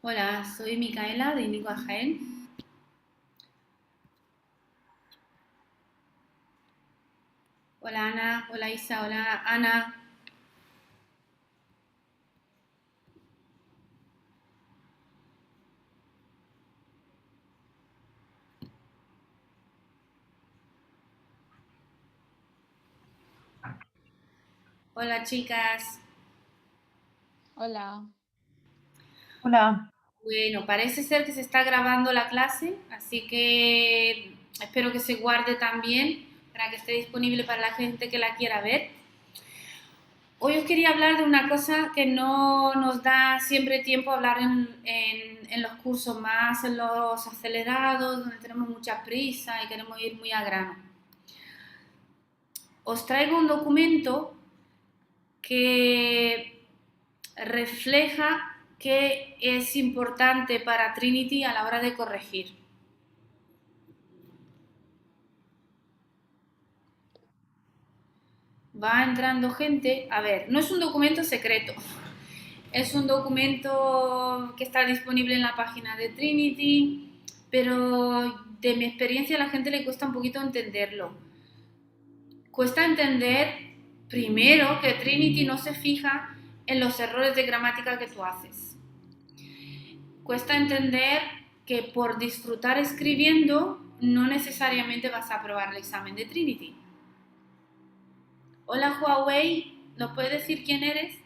Hola, soy Micaela de Inigo Jaén. Hola Ana, hola Isa, hola Ana. Hola chicas. Hola. Hola. Bueno, parece ser que se está grabando la clase, así que espero que se guarde también para que esté disponible para la gente que la quiera ver. Hoy os quería hablar de una cosa que no nos da siempre tiempo a hablar en los cursos, más en los acelerados, donde tenemos mucha prisa y queremos ir muy a grano. Os traigo un documento que refleja qué es importante para Trinity a la hora de corregir. Va entrando gente. A ver, no es un documento secreto. Es un documento que está disponible en la página de Trinity, pero de mi experiencia a la gente le cuesta un poquito entenderlo. Cuesta entender, primero, que Trinity no se fija en los errores de gramática que tú haces. Cuesta entender que por disfrutar escribiendo no necesariamente vas a aprobar el examen de Trinity. Hola Huawei, ¿nos puedes decir quién eres?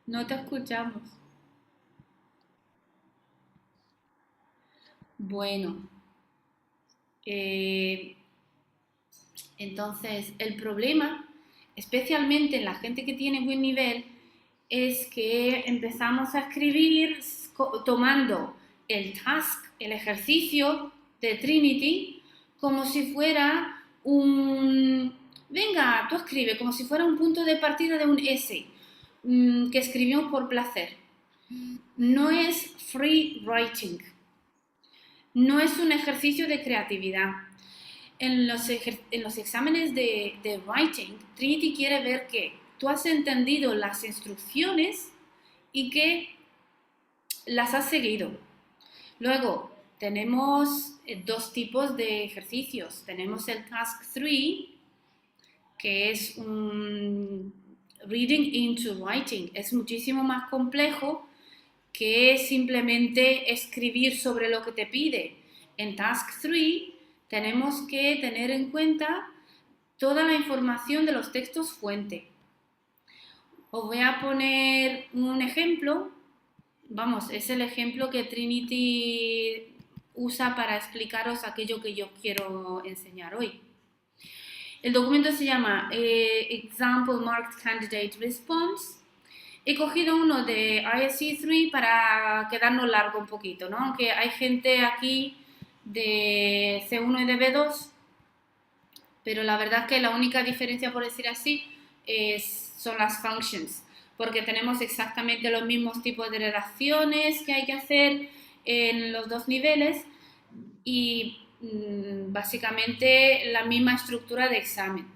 No te escuchamos. Bueno, eh, entonces el problema, especialmente en la gente que tiene buen nivel, es que empezamos a escribir tomando el task, el ejercicio de Trinity, como si fuera un... Venga, tú escribe, como si fuera un punto de partida de un essay que escribimos por placer. No es free writing, no es un ejercicio de creatividad. En los exámenes de writing, Trinity quiere ver que tú has entendido las instrucciones y que las has seguido. Luego, tenemos dos tipos de ejercicios. Tenemos el Task 3, que es un Reading into Writing. Es muchísimo más complejo que simplemente escribir sobre lo que te pide. En Task 3 tenemos que tener en cuenta toda la información de los textos fuente. Os voy a poner un ejemplo. Vamos, es el ejemplo que Trinity usa para explicaros aquello que yo quiero enseñar hoy. El documento se llama Example Marked Candidate Response. He cogido uno de ISC 3 para quedarnos largo un poquito, ¿no? Aunque hay gente aquí de C1 y de B2, pero la verdad es que la única diferencia, por decir así, son las functions, porque tenemos exactamente los mismos tipos de redacciones que hay que hacer en los dos niveles y básicamente la misma estructura de examen.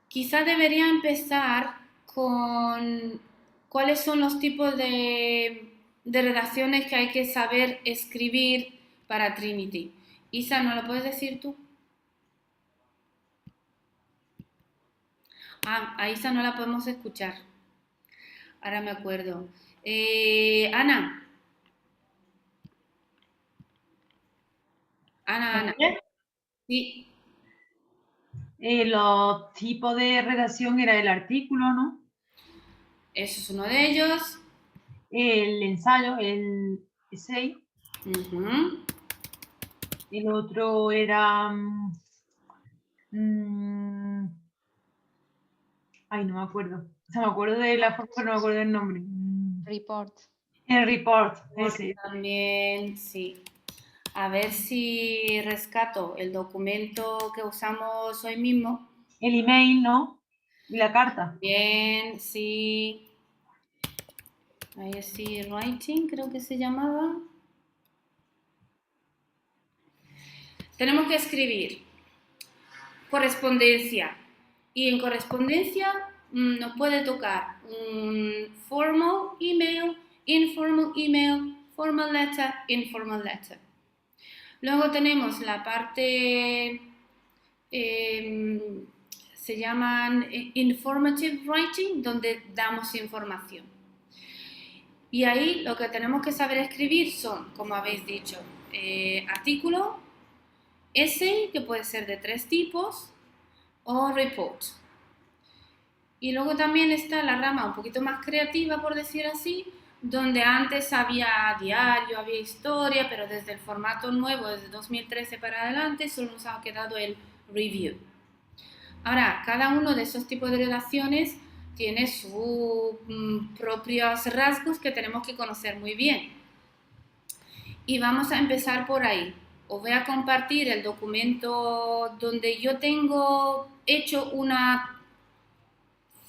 Quizá debería empezar con cuáles son los tipos de redacciones que hay que saber escribir para Trinity. Isa, ¿no lo puedes decir tú? Ah, a Isa no la podemos escuchar. Ahora me acuerdo. Ana, Ana. Sí, Los tipos de redacción era el artículo, ¿no? eso es uno de ellos. El ensayo, el essay. Ujú. El otro era... ay, no me acuerdo. O sea, me acuerdo de la forma, pero no me acuerdo del nombre. Report. El report, ese. También, sí. A ver si rescato el documento que usamos hoy mismo. El email, ¿no? Y la carta. Bien, sí. Ahí sí, writing creo que se llamaba. Tenemos que escribir. correspondencia. Y en correspondencia nos puede tocar un formal email, formal letter, informal letter. Luego tenemos la parte, se llaman informative writing, donde damos información. Y ahí lo que tenemos que saber escribir son, como habéis dicho, artículo, essay, que puede ser de 3 tipos, o report. Y luego también está la rama un poquito más creativa, por decir así, donde antes había diario, había historia, pero desde el formato nuevo, desde 2013 para adelante, solo nos ha quedado el review. Ahora, cada uno de esos tipos de redacciones tiene sus propios rasgos que tenemos que conocer muy bien. Y vamos a empezar por ahí. Os voy a compartir el documento donde yo tengo hecho una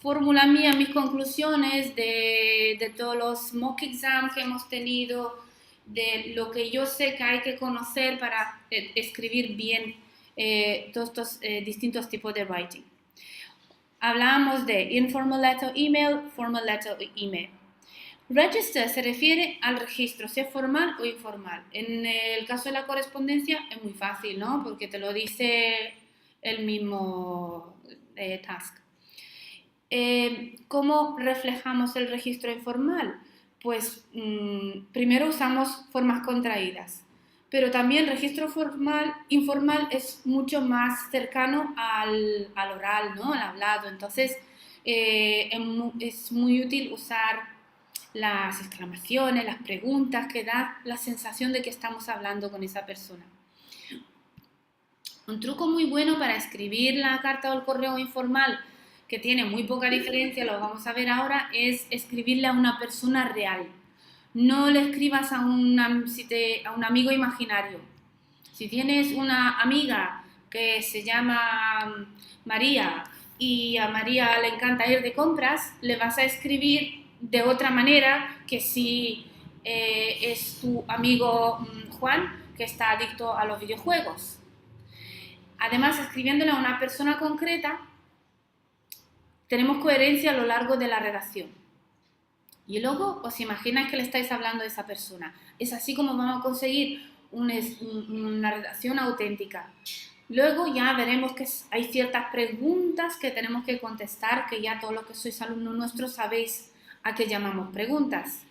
fórmula mía, mis conclusiones de todos los mock exams que hemos tenido, de lo que yo sé que hay que conocer para escribir bien todos estos distintos tipos de writing. Hablamos de informal letter email, formal letter email. Register se refiere al registro, sea formal o informal. En el caso de la correspondencia es muy fácil, ¿no? Porque te lo dice el mismo task. ¿Cómo reflejamos el registro informal? Pues primero usamos formas contraídas, pero también el registro informal es mucho más cercano al oral, ¿no? Al hablado. Entonces es muy útil usar las exclamaciones, las preguntas, que da la sensación de que estamos hablando con esa persona. Un truco muy bueno para escribir la carta o el correo informal, que tiene muy poca diferencia, lo vamos a ver ahora, es escribirle a una persona real. No le escribas a un amigo imaginario. Si tienes una amiga que se llama María y a María le encanta ir de compras, le vas a escribir de otra manera que si es tu amigo Juan, que está adicto a los videojuegos. Además, escribiéndole a una persona concreta, tenemos coherencia a lo largo de la redacción. Y luego os imagináis que le estáis hablando a esa persona. Es así como vamos a conseguir una redacción auténtica. Luego ya veremos que hay ciertas preguntas que tenemos que contestar, que ya todos los que sois alumnos nuestros sabéis a qué llamamos preguntas.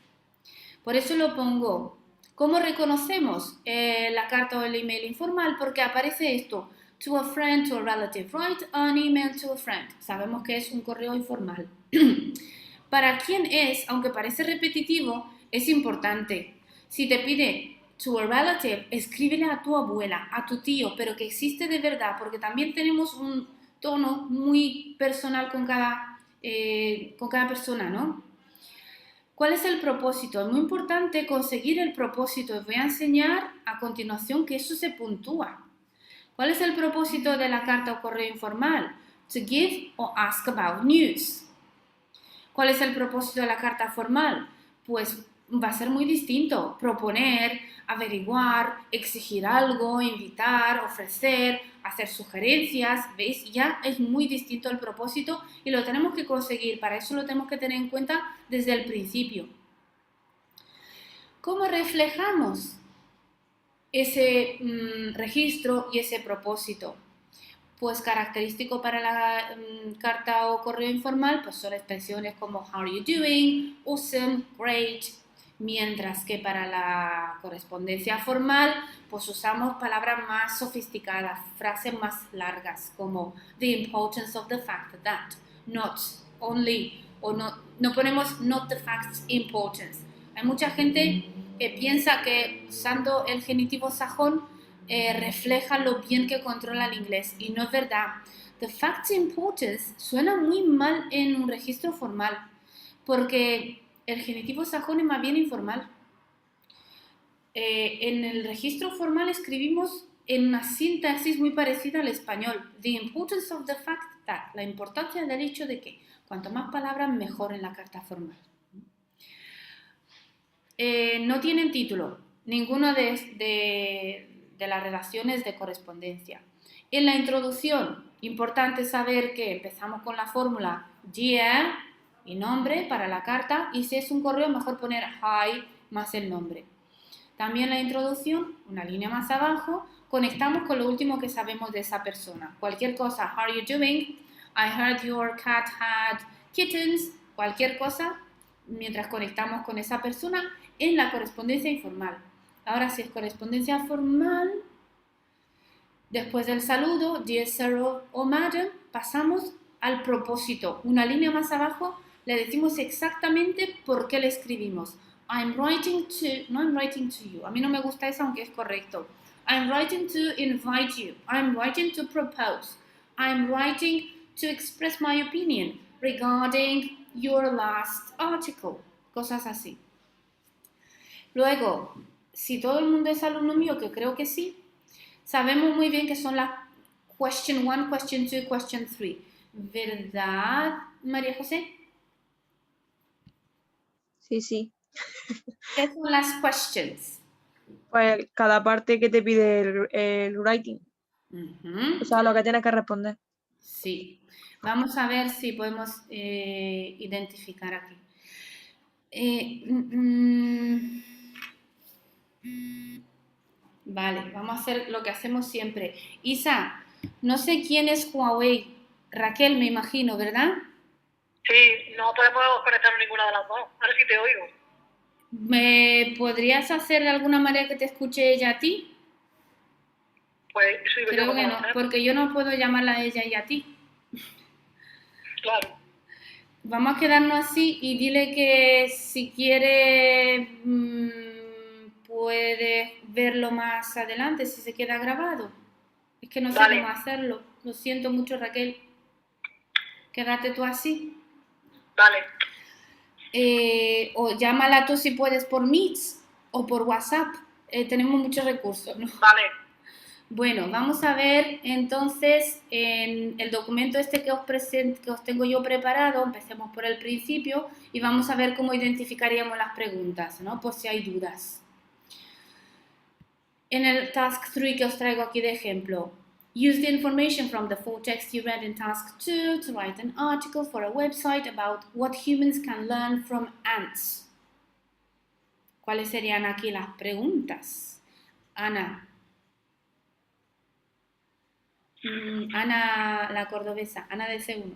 Por eso lo pongo. ¿Cómo reconocemos la carta o el email informal? Porque aparece esto. To a friend, to a relative, write an email to a friend. Sabemos que es un correo informal. Para quién es, aunque parece repetitivo, es importante. Si te pide to a relative, escríbele a tu abuela, a tu tío, pero que existe de verdad, porque también tenemos un tono muy personal con cada persona, ¿no? ¿Cuál es el propósito? Es muy importante conseguir el propósito. Os voy a enseñar a continuación que eso se puntúa. ¿Cuál es el propósito de la carta o correo informal? To give or ask about news. ¿Cuál es el propósito de la carta formal? Pues va a ser muy distinto. Proponer, averiguar, exigir algo, invitar, ofrecer, hacer sugerencias. ¿Veis? Ya es muy distinto el propósito y lo tenemos que conseguir. Para eso lo tenemos que tener en cuenta desde el principio. ¿Cómo reflejamos ese registro y ese propósito? Pues característico para la carta o correo informal, pues son expresiones como how are you doing, awesome, great, mientras que para la correspondencia formal, pues usamos palabras más sofisticadas, frases más largas, como the importance of the fact that, not only, o no ponemos not the fact's importance. Hay mucha gente que piensa que usando el genitivo sajón refleja lo bien que controla el inglés, y no es verdad. The fact's importance suena muy mal en un registro formal, porque el genitivo sajón es más bien informal. En el registro formal escribimos en una sintaxis muy parecida al español. The importance of the fact that, la importancia del hecho de que. Cuanto más palabras, mejor en la carta formal. No tienen título, ninguno de las redacciones de correspondencia. En la introducción Importante saber que empezamos con la fórmula dear y nombre para la carta, y si es un correo mejor poner hi más el nombre. También la introducción, una línea más abajo, conectamos con lo último que sabemos de esa persona. Cualquier cosa, how are you doing? I heard your cat had kittens. Cualquier cosa, mientras conectamos con esa persona en la correspondencia informal. Ahora, si es correspondencia formal, después del saludo, dear sir o madam, pasamos al propósito. Una línea más abajo le decimos exactamente por qué le escribimos. I'm writing to you. A mí no me gusta eso, aunque es correcto. I'm writing to invite you. I'm writing to propose. I'm writing to express my opinion regarding your last article. Cosas así. Luego, si todo el mundo es alumno mío, que creo que sí, sabemos muy bien que son las question 1, question 2, question 3. ¿Verdad, María José? Sí, sí. ¿Qué son las questions? Pues cada parte que te pide el writing. O sea, lo que tienes que responder. Sí. Vamos a ver si podemos identificar aquí. Vale, vamos a hacer lo que hacemos siempre. Isa, no sé quién es Huawei. Raquel, me imagino, ¿verdad? Sí, no podemos conectarnos ninguna de las dos. Ahora sí te oigo. ¿Me podrías hacer de alguna manera que te escuche ella a ti? Pues sí, Creo que no, porque yo no puedo llamarla a ella y a ti. Claro. Vamos a quedarnos así y dile que si quiere puede verlo más adelante si se queda grabado. Es que no sé Vale. cómo hacerlo. Lo siento mucho, Raquel. Quédate tú así. Vale. O llámala tú si puedes por Meet o por WhatsApp. Tenemos muchos recursos, ¿no? Vale. Bueno, vamos a ver entonces en el documento este que os tengo yo preparado, empecemos por el principio y vamos a ver cómo identificaríamos las preguntas, ¿no? Por si hay dudas. En el task 3 que os traigo aquí de ejemplo, use the information from the full text you read in task 2 to write an article for a website about what humans can learn from ants. ¿Cuáles serían aquí las preguntas? Ana. Ana, la cordobesa, Ana de C1.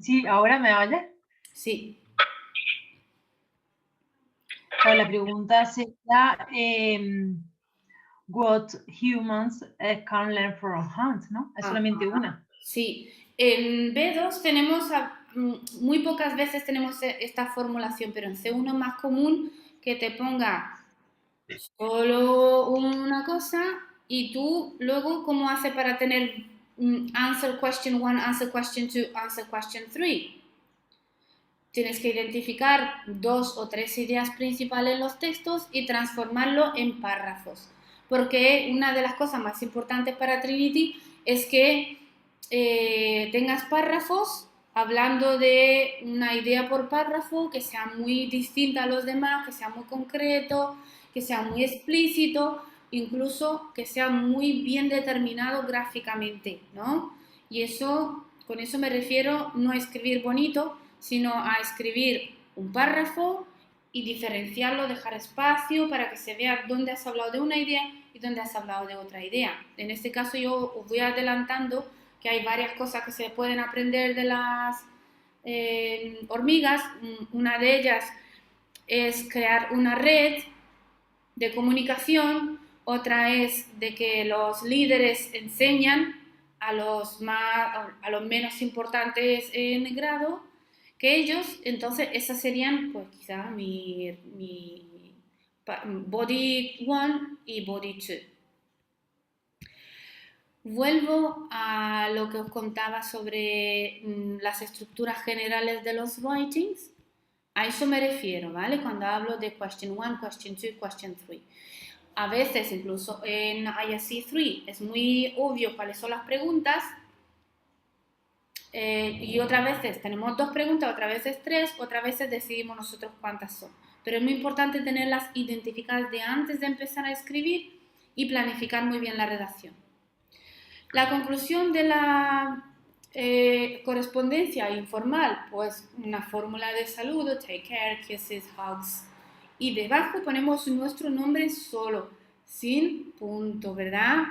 Sí, ¿ahora me oyes? Sí. Pues la pregunta sería, what humans can learn from ants, ¿no? Es solamente una. Sí. En B2 tenemos, muy pocas veces tenemos esta formulación, pero en C1 es más común que te ponga solo una cosa y tú luego, ¿cómo hace para tener answer question 1, answer question 2, answer question 3? Tienes que identificar 2 o 3 ideas principales en los textos y transformarlo en párrafos. Porque una de las cosas más importantes para Trinity es que tengas párrafos hablando de una idea por párrafo que sea muy distinta a los demás, que sea muy concreto, que sea muy explícito, incluso que sea muy bien determinado gráficamente, ¿no? Y eso, con eso me refiero no a escribir bonito, sino a escribir un párrafo y diferenciarlo, dejar espacio para que se vea dónde has hablado de una idea y dónde has hablado de otra idea. En este caso yo os voy adelantando que hay varias cosas que se pueden aprender de las hormigas. Una de ellas es crear una red de comunicación, otra es de que los líderes enseñan a los menos importantes en grado que ellos. Entonces esas serían pues quizá mi body 1 y body 2. Vuelvo a lo que os contaba sobre las estructuras generales de los writings. A eso me refiero, ¿vale? Cuando hablo de question 1, question 2, question 3. A veces, incluso en ISC 3, es muy obvio cuáles son las preguntas. Y otras veces tenemos 2 preguntas, otras veces 3, otras veces decidimos nosotros cuántas son. Pero es muy importante tenerlas identificadas de antes de empezar a escribir y planificar muy bien la redacción. La conclusión de la correspondencia informal, pues una fórmula de saludo, take care, kisses, hugs. Y debajo ponemos nuestro nombre solo, sin punto, ¿verdad?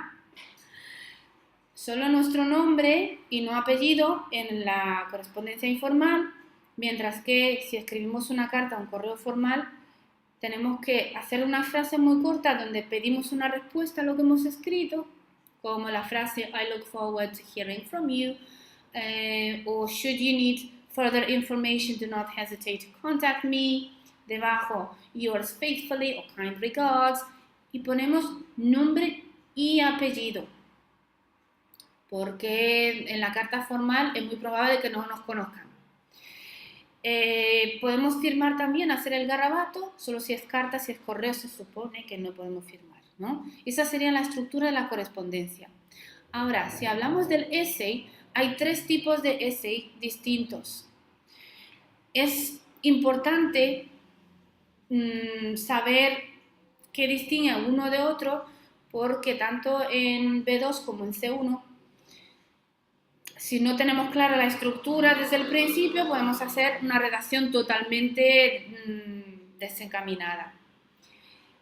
Solo nuestro nombre y no apellido en la correspondencia informal, mientras que si escribimos una carta o un correo formal, tenemos que hacer una frase muy corta donde pedimos una respuesta a lo que hemos escrito, como la frase I look forward to hearing from you, o should you need further information, do not hesitate to contact me. Debajo, yours faithfully o kind regards, y ponemos nombre y apellido, porque en la carta formal es muy probable que no nos conozcan. Podemos firmar también, hacer el garabato, solo si es carta, si es correo se supone que no podemos firmar, ¿no? Esa sería la estructura de la correspondencia. Ahora, si hablamos del essay, hay 3 tipos de essay distintos. Es importante saber qué distingue uno de otro, porque tanto en B2 como en C1, si no tenemos clara la estructura desde el principio, podemos hacer una redacción totalmente desencaminada.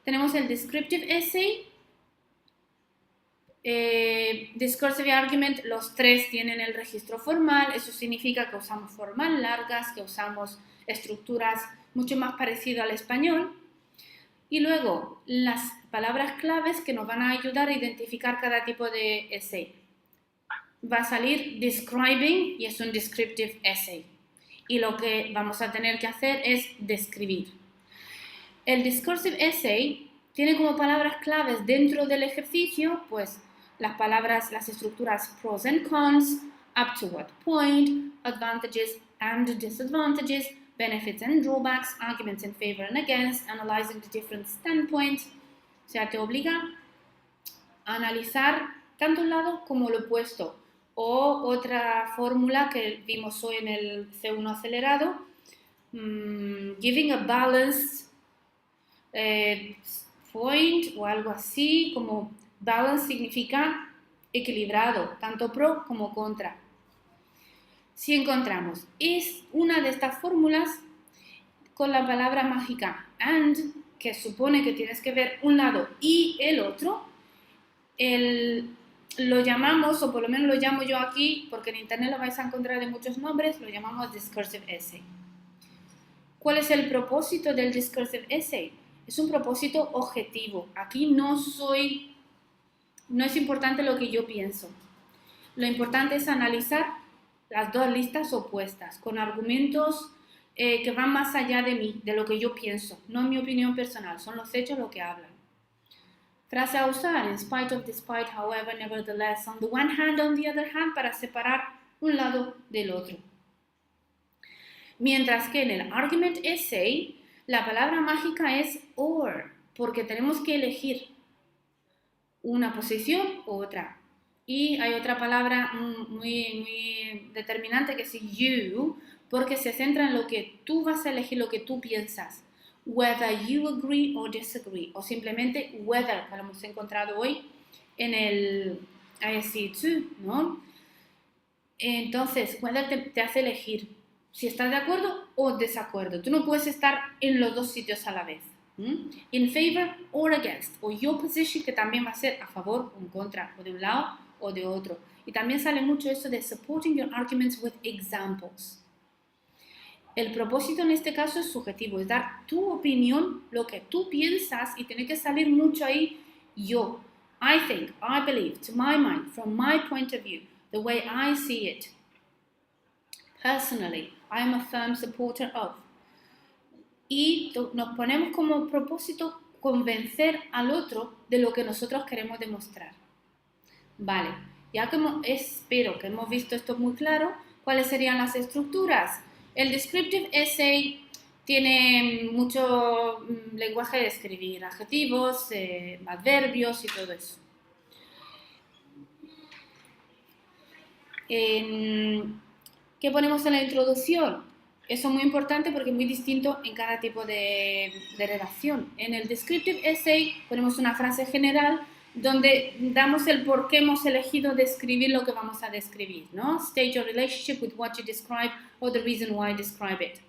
Tenemos el descriptive essay, discursive argument, los 3 tienen el registro formal, eso significa que usamos formas largas, que usamos estructuras mucho más parecidas al español. Y luego, las palabras claves que nos van a ayudar a identificar cada tipo de essay. Va a salir describing y es un descriptive essay. Y lo que vamos a tener que hacer es describir. El discursive essay tiene como palabras claves dentro del ejercicio, pues las palabras, las estructuras pros and cons, up to what point, advantages and disadvantages, benefits and drawbacks, arguments in favor and against, analyzing the different standpoints. O sea, te obliga a analizar tanto un lado como lo opuesto. O otra fórmula que vimos hoy en el C1 acelerado, giving a balanced point o algo así, como balance significa equilibrado, tanto pro como contra. Si encontramos es una de estas fórmulas con la palabra mágica and, que supone que tienes que ver un lado y el otro, lo llamamos, o por lo menos lo llamo yo aquí, porque en internet lo vais a encontrar de muchos nombres, lo llamamos discursive essay. ¿Cuál es el propósito del discursive essay? Es un propósito objetivo. Aquí no es importante lo que yo pienso. Lo importante es analizar las 2 listas opuestas, con argumentos que van más allá de mí, de lo que yo pienso, no mi opinión personal, son los hechos lo que hablan. Frase a usar, in spite of, despite, however, nevertheless, on the one hand, on the other hand, para separar un lado del otro. Mientras que en el argument essay, la palabra mágica es or, porque tenemos que elegir una posición u otra. Y hay otra palabra muy determinante que es you, porque se centra en lo que tú vas a elegir, lo que tú piensas. Whether you agree or disagree, o simplemente whether, que lo hemos encontrado hoy en el ISC2, ¿no? Entonces, whether te hace elegir si estás de acuerdo o desacuerdo. Tú no puedes estar en los 2 sitios a la vez. In favor or against, o your position, que también va a ser a favor o en contra, o de un lado o de otro. Y también sale mucho eso de supporting your arguments with examples. El propósito en este caso es subjetivo, es dar tu opinión, lo que tú piensas, y tiene que salir mucho ahí yo. I think, I believe, to my mind, from my point of view, the way I see it. Personally, I am a firm supporter of. Y nos ponemos como propósito convencer al otro de lo que nosotros queremos demostrar. Vale, ya que espero que hemos visto esto muy claro, ¿cuáles serían las estructuras? El descriptive essay tiene mucho lenguaje de escribir, adjetivos, adverbios y todo eso. ¿Qué ponemos en la introducción? Eso es muy importante porque es muy distinto en cada tipo de redacción. En el descriptive essay ponemos una frase general donde damos el por qué hemos elegido describir lo que vamos a describir, ¿no? State your relationship with what you describe or the reason why you describe it.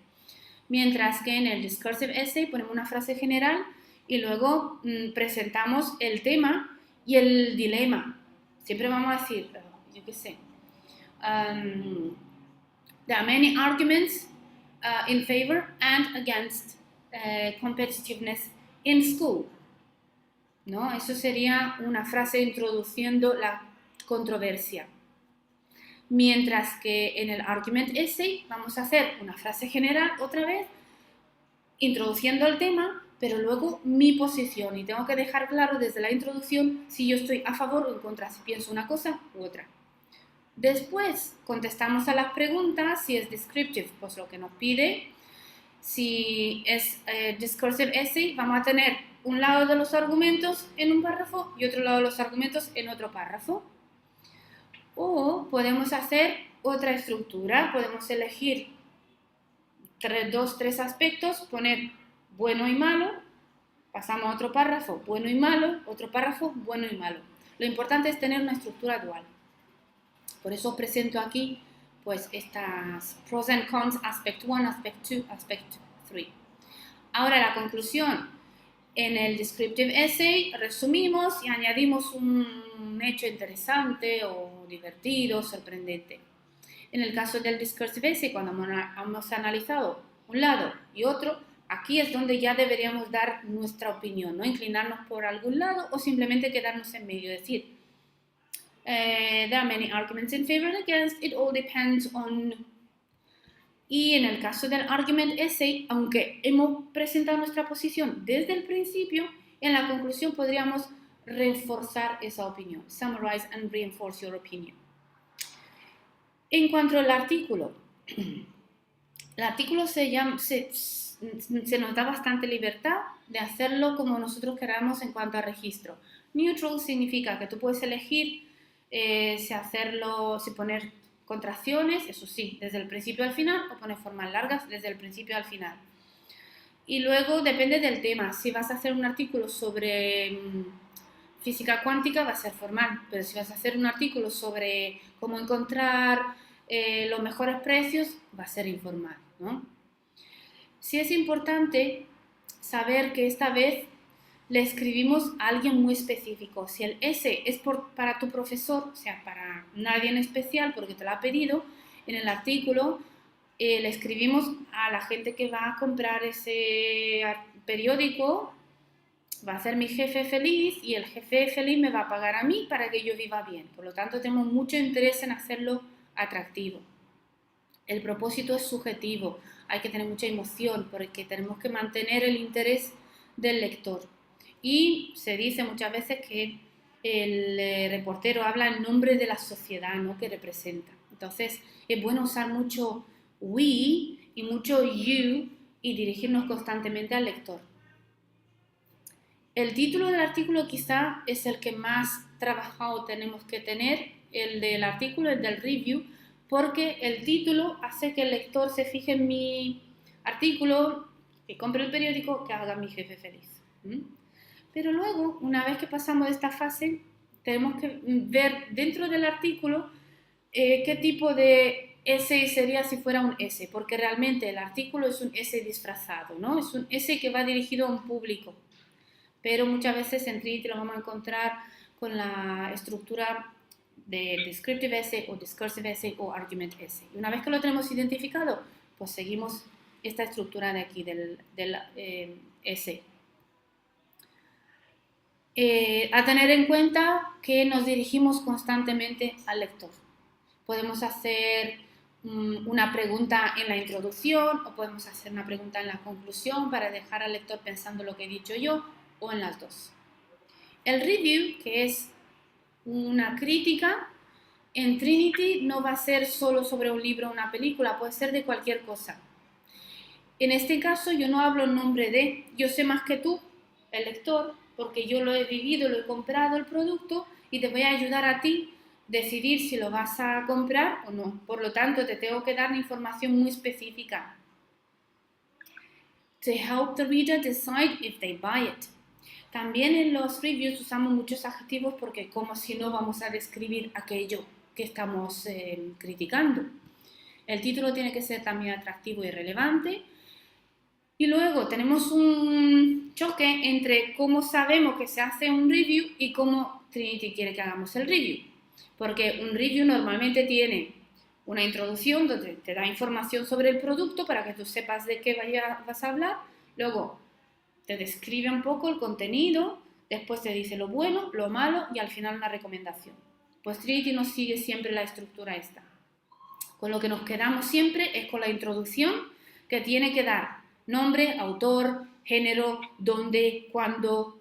Mientras que en el discursive essay ponemos una frase general y luego presentamos el tema y el dilema. Siempre vamos a decir, yo qué sé, there are many arguments in favor and against competitiveness in school. ¿No? Eso sería una frase introduciendo la controversia. Mientras que en el argument essay vamos a hacer una frase general otra vez, introduciendo el tema, pero luego mi posición. Y tengo que dejar claro desde la introducción si yo estoy a favor o en contra, si pienso una cosa u otra. Después contestamos a las preguntas, si es descriptive, pues lo que nos pide. Si es discursive essay, vamos a tener un lado de los argumentos en un párrafo y otro lado de los argumentos en otro párrafo. O podemos hacer otra estructura, podemos elegir 3 aspectos, poner bueno y malo, pasamos a otro párrafo, bueno y malo, otro párrafo, bueno y malo. Lo importante es tener una estructura dual. Por eso presento aquí pues estas pros and cons, aspect 1, aspect 2, aspect 3. Ahora la conclusión. En el descriptive essay resumimos y añadimos un hecho interesante o divertido, sorprendente. En el caso del discursive essay, cuando hemos analizado un lado y otro, aquí es donde ya deberíamos dar nuestra opinión, ¿no? Inclinarnos por algún lado o simplemente quedarnos en medio, decir, there are many arguments in favor and against, it all depends on... Y en el caso del argument essay, aunque hemos presentado nuestra posición desde el principio, en la conclusión podríamos reforzar esa opinión. Summarize and reinforce your opinion. En cuanto al artículo, el artículo se nos da bastante libertad de hacerlo como nosotros queramos en cuanto a registro. Neutral significa que tú puedes elegir si poner contracciones, eso sí, desde el principio al final, o poner formas largas desde el principio al final. Y luego depende del tema. Si vas a hacer un artículo sobre física cuántica, va a ser formal, pero si vas a hacer un artículo sobre cómo encontrar los mejores precios, va a ser informal, ¿no? Sí es importante saber que esta vez le escribimos a alguien muy específico. Si el S es para tu profesor, o sea, para nadie en especial, porque te lo ha pedido, en el artículo le escribimos a la gente que va a comprar ese periódico, va a ser mi jefe feliz y el jefe feliz me va a pagar a mí para que yo viva bien. Por lo tanto, tenemos mucho interés en hacerlo atractivo. El propósito es subjetivo, hay que tener mucha emoción porque tenemos que mantener el interés del lector. Y se dice muchas veces que el reportero habla en nombre de la sociedad, ¿no?, que representa. Entonces, es bueno usar mucho we y mucho you y dirigirnos constantemente al lector. El título del artículo quizá es el que más trabajado tenemos que tener, el del artículo, el del review, porque el título hace que el lector se fije en mi artículo, que compre el periódico, que haga mi jefe feliz. Pero luego, una vez que pasamos de esta fase, tenemos que ver dentro del artículo qué tipo de essay sería si fuera un essay, porque realmente el artículo es un essay disfrazado, ¿no? Es un essay que va dirigido a un público, pero muchas veces en Trinity lo vamos a encontrar con la estructura de descriptive essay o discursive essay o argument essay. Y una vez que lo tenemos identificado, pues seguimos esta estructura de aquí del essay. A tener en cuenta que nos dirigimos constantemente al lector. Podemos hacer una pregunta en la introducción o podemos hacer una pregunta en la conclusión para dejar al lector pensando lo que he dicho yo, o en las dos. El review, que es una crítica, en Trinity no va a ser solo sobre un libro o una película, puede ser de cualquier cosa. En este caso yo no hablo en nombre de, yo sé más que tú, el lector, porque yo lo he vivido, lo he comprado el producto y te voy a ayudar a ti a decidir si lo vas a comprar o no. Por lo tanto, te tengo que dar información muy específica. To help the reader decide if they buy it. También en los reviews usamos muchos adjetivos porque como si no vamos a describir aquello que estamos criticando. El título tiene que ser también atractivo y relevante. Y luego tenemos un choque entre cómo sabemos que se hace un review y cómo Trinity quiere que hagamos el review. Porque un review normalmente tiene una introducción donde te da información sobre el producto para que tú sepas de qué vas a hablar. Luego te describe un poco el contenido, después te dice lo bueno, lo malo y al final una recomendación. Pues Trinity nos sigue siempre la estructura esta. Con lo que nos quedamos siempre es con la introducción que tiene que dar nombre, autor, género, dónde, cuándo,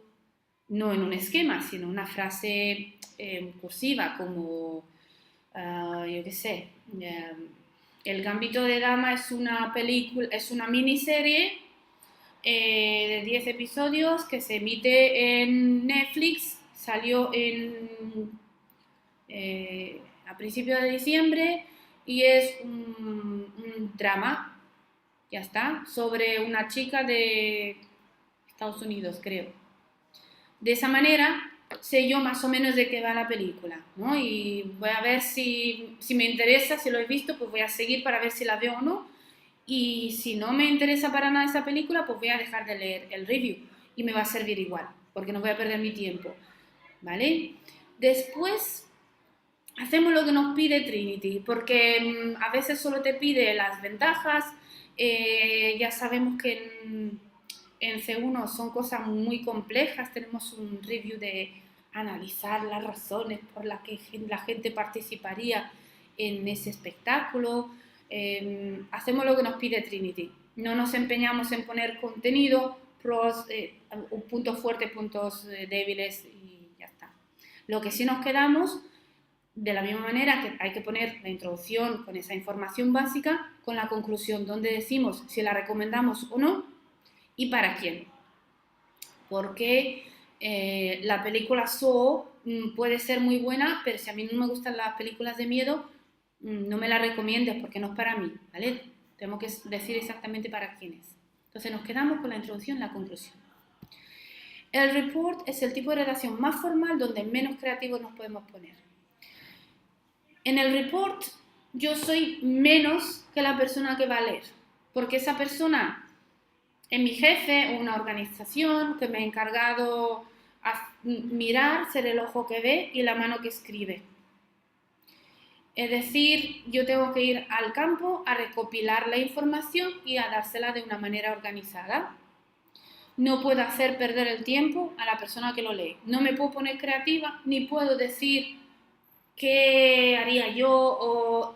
no en un esquema, sino una frase cursiva como, yo qué sé, El Gambito de Dama es una película, es una miniserie de 10 episodios que se emite en Netflix, salió a principios de diciembre y es un drama, ya está, sobre una chica de Estados Unidos, creo. De esa manera sé yo más o menos de qué va la película, ¿no? Y voy a ver si me interesa, si lo he visto, pues voy a seguir para ver si la veo o no. Y si no me interesa para nada esa película, pues voy a dejar de leer el review y me va a servir igual, porque no voy a perder mi tiempo, ¿vale? Después hacemos lo que nos pide Trinity, porque a veces solo te pide las ventajas. Ya sabemos que en C1 son cosas muy complejas, tenemos un review de analizar las razones por las que la gente participaría en ese espectáculo. Hacemos lo que nos pide Trinity, no nos empeñamos en poner contenido, pros, puntos fuertes, puntos débiles y ya está. Lo que sí nos quedamos, de la misma manera que hay que poner la introducción con esa información básica, con la conclusión donde decimos si la recomendamos o no y para quién. Porque la película Saw puede ser muy buena, pero si a mí no me gustan las películas de miedo, no me la recomiendes porque no es para mí, ¿vale? Tengo que decir exactamente para quién es. Entonces nos quedamos con la introducción y la conclusión. El report es el tipo de redacción más formal donde menos creativos nos podemos poner. En el report yo soy menos que la persona que va a leer, porque esa persona es mi jefe o una organización que me ha encargado a mirar, ser el ojo que ve y la mano que escribe. Es decir, yo tengo que ir al campo a recopilar la información y a dársela de una manera organizada. No puedo hacer perder el tiempo a la persona que lo lee. No me puedo poner creativa ni puedo decir qué haría yo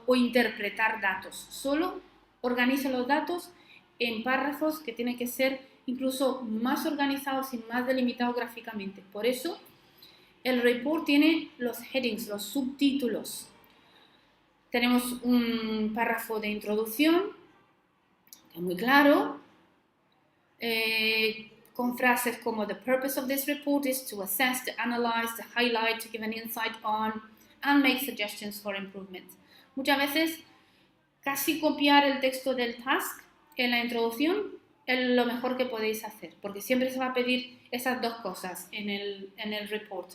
o interpretar datos. Solo organizo los datos en párrafos que tienen que ser incluso más organizados y más delimitados gráficamente. Por eso el report tiene los headings, los subtítulos. Tenemos un párrafo de introducción, que es muy claro, con frases como "The purpose of this report is to assess, to analyze, to highlight, to give an insight on, and make suggestions for improvement". Muchas veces, casi copiar el texto del task en la introducción es lo mejor que podéis hacer, porque siempre se va a pedir esas dos cosas en el report.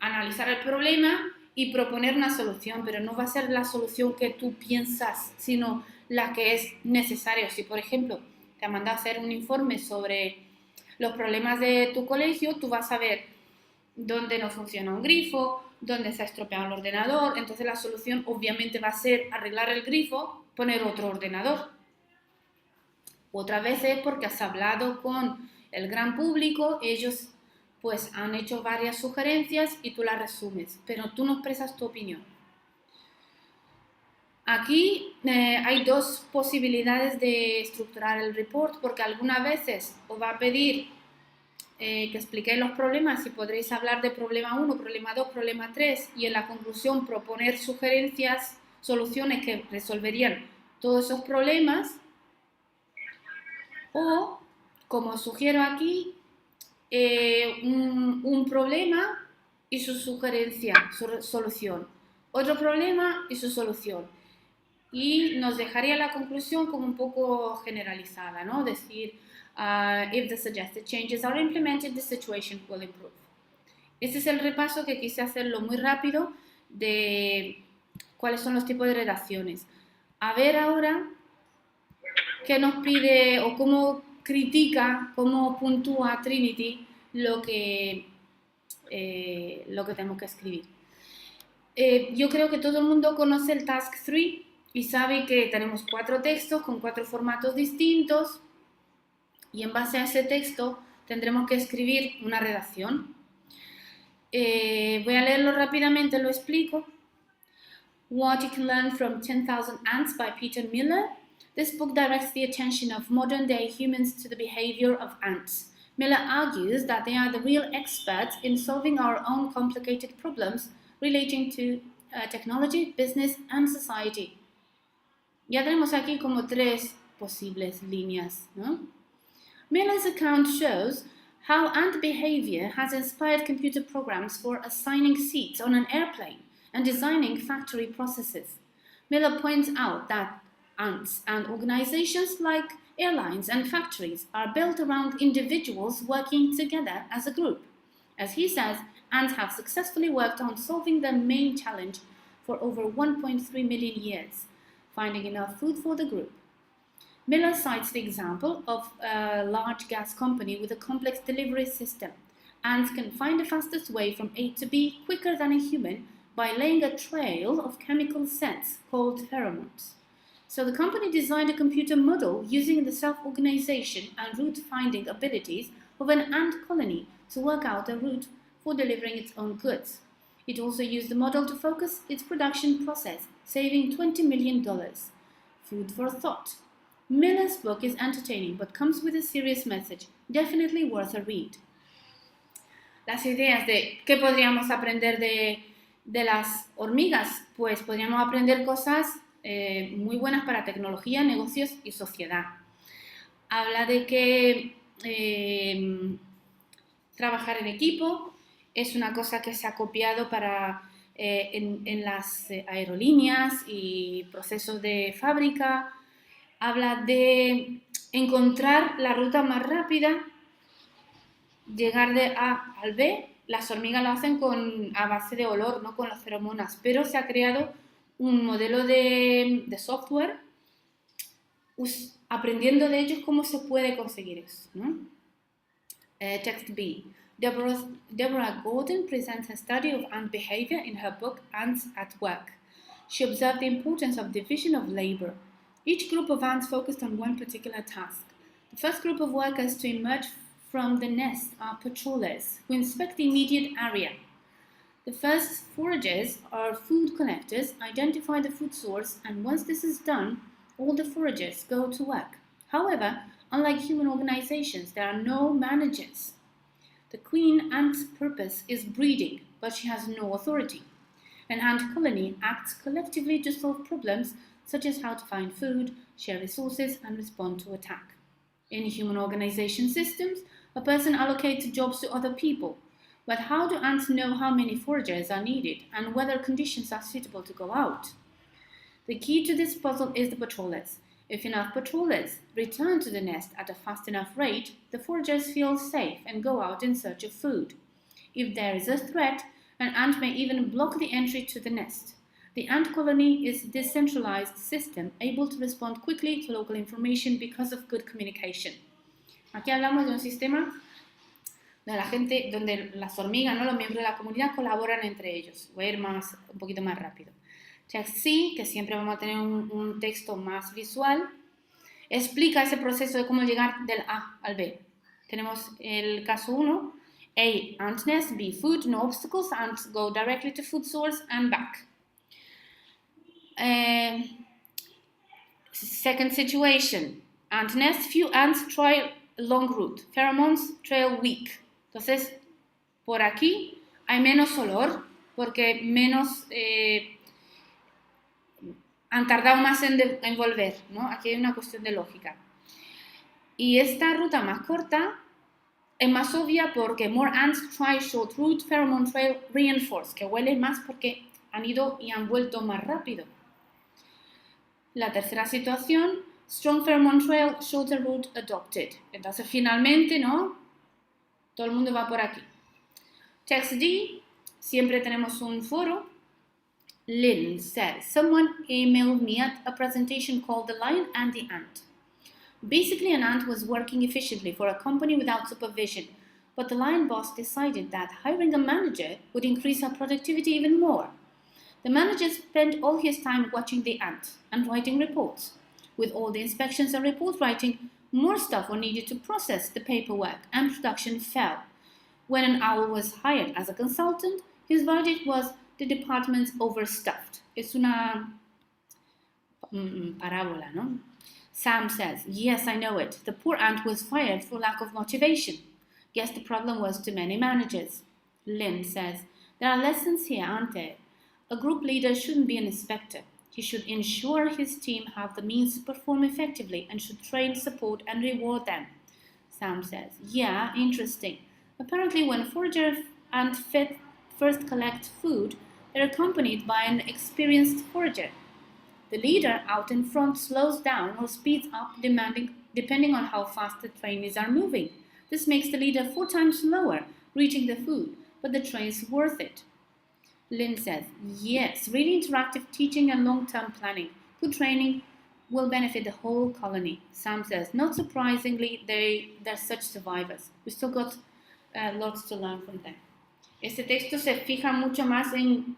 Analizar el problema y proponer una solución, pero no va a ser la solución que tú piensas, sino la que es necesaria. Si, por ejemplo, te han mandado a hacer un informe sobre los problemas de tu colegio, tú vas a ver dónde no funciona un grifo, dónde se ha estropeado el ordenador, entonces la solución obviamente va a ser arreglar el grifo, poner otro ordenador. Otras veces porque has hablado con el gran público, ellos pues han hecho varias sugerencias y tú las resumes, pero tú no expresas tu opinión. Aquí hay dos posibilidades de estructurar el report, porque algunas veces os va a pedir que expliquéis los problemas y podréis hablar de problema 1, problema 2, problema 3 y en la conclusión proponer sugerencias, soluciones que resolverían todos esos problemas. O, como sugiero aquí, un problema y su sugerencia, su solución. Otro problema y su solución. Y nos dejaría la conclusión como un poco generalizada, ¿no? Decir, If the suggested changes are implemented, the situation will improve. Este es el repaso que quise hacerlo muy rápido de cuáles son los tipos de redacciones. A ver ahora qué nos pide o cómo critica, cómo puntúa Trinity lo que tenemos que escribir. Yo creo que todo el mundo conoce el Task 3 y sabe que tenemos 4 textos con 4 formatos distintos y en base a ese texto tendremos que escribir una redacción. Voy a leerlo rápidamente, lo explico. What You Can Learn from 10,000 Ants by Peter Miller. This book directs the attention of modern-day humans to the behavior of ants. Miller argues that they are the real experts in solving our own complicated problems relating to technology, business, and society. Ya tenemos aquí como 3 posibles líneas, ¿no? Miller's account shows how ant behavior has inspired computer programs for assigning seats on an airplane and designing factory processes. Miller points out that ants and organizations like airlines and factories are built around individuals working together as a group. As he says, ants have successfully worked on solving their main challenge for over 1.3 million years, finding enough food for the group. Miller cites the example of a large gas company with a complex delivery system. Ants can find the fastest way from A to B quicker than a human by laying a trail of chemical scents called pheromones. So the company designed a computer model using the self-organization and route-finding abilities of an ant colony to work out a route for delivering its own goods. It also used the model to focus its production process, saving $20 million. Food for thought. Miller's book is entertaining but comes with a serious message, definitely worth a read. Las ideas de qué podríamos aprender de las hormigas, pues podríamos aprender cosas muy buenas para tecnología, negocios y sociedad. Habla de que trabajar en equipo es una cosa que se ha copiado para, en las aerolíneas y procesos de fábrica. Habla de encontrar la ruta más rápida, llegar de A al B. Las hormigas lo hacen a base de olor, no con las feromonas, pero se ha creado un modelo de software aprendiendo de ellos cómo se puede conseguir eso, ¿no? Text B. Deborah Gordon presents a study of ant behavior in her book Ants at Work. She observed the importance of division of labor. Each group of ants focused on one particular task. The first group of workers to emerge from the nest are patrollers, who inspect the immediate area. The first foragers are food collectors, identify the food source, and once this is done, all the foragers go to work. However, unlike human organizations, there are no managers. The queen ant's purpose is breeding, but she has no authority. An ant colony acts collectively to solve problems such as how to find food, share resources, and respond to attack. In human organization systems, a person allocates jobs to other people. But how do ants know how many foragers are needed and whether conditions are suitable to go out? The key to this puzzle is the patrollers. If enough patrollers return to the nest at a fast enough rate, the foragers feel safe and go out in search of food. If there is a threat, an ant may even block the entry to the nest. The ant colony is a decentralized system, able to respond quickly to local information because of good communication. Aquí hablamos de un sistema donde las hormigas, ¿no? Los miembros de la comunidad colaboran entre ellos. Voy a ir un poquito más rápido. Text C, que siempre vamos a tener un texto más visual, explica ese proceso de cómo llegar del A al B. Tenemos el caso 1, A, ant nest, B, food, no obstacles, ants go directly to food source and back. Second situation, ant nest, few ants try long route, pheromones trail weak. Entonces, por aquí hay menos olor porque menos han tardado más en volver, ¿no? Aquí hay una cuestión de lógica. Y esta ruta más corta es más obvia porque more ants try short route, pheromone trail reinforced, que huele más porque han ido y han vuelto más rápido. La tercera situación, Strong pheromone trail, shorter route adopted. Entonces, finalmente, ¿no? Todo el mundo va por aquí. Text D, siempre tenemos un foro. Lynn says, someone emailed me at a presentation called The Lion and the Ant. Basically, an ant was working efficiently for a company without supervision, but the lion boss decided that hiring a manager would increase her productivity even more. The manager spent all his time watching the ant and writing reports. With all the inspections and report writing, more staff were needed to process the paperwork, and production fell. When an owl was hired as a consultant, his verdict was the department's overstuffed. Es una parábola, ¿no? Sam says, yes, I know it. The poor ant was fired for lack of motivation. Guess the problem was too many managers. Lynn says, there are lessons here, aren't there? A group leader shouldn't be an inspector. He should ensure his team have the means to perform effectively and should train, support, and reward them. Sam says, yeah, interesting. Apparently, when forager ants first collect food, they're accompanied by an experienced forager. The leader out in front slows down or speeds up depending on how fast the trainees are moving. This makes the leader 4 times slower reaching the food, but the train's worth it. Lynn says, yes, really interactive teaching and long-term planning. Good training will benefit the whole colony. Sam says, not surprisingly, they're such survivors. We still got lots to learn from them. Este texto se fija mucho más en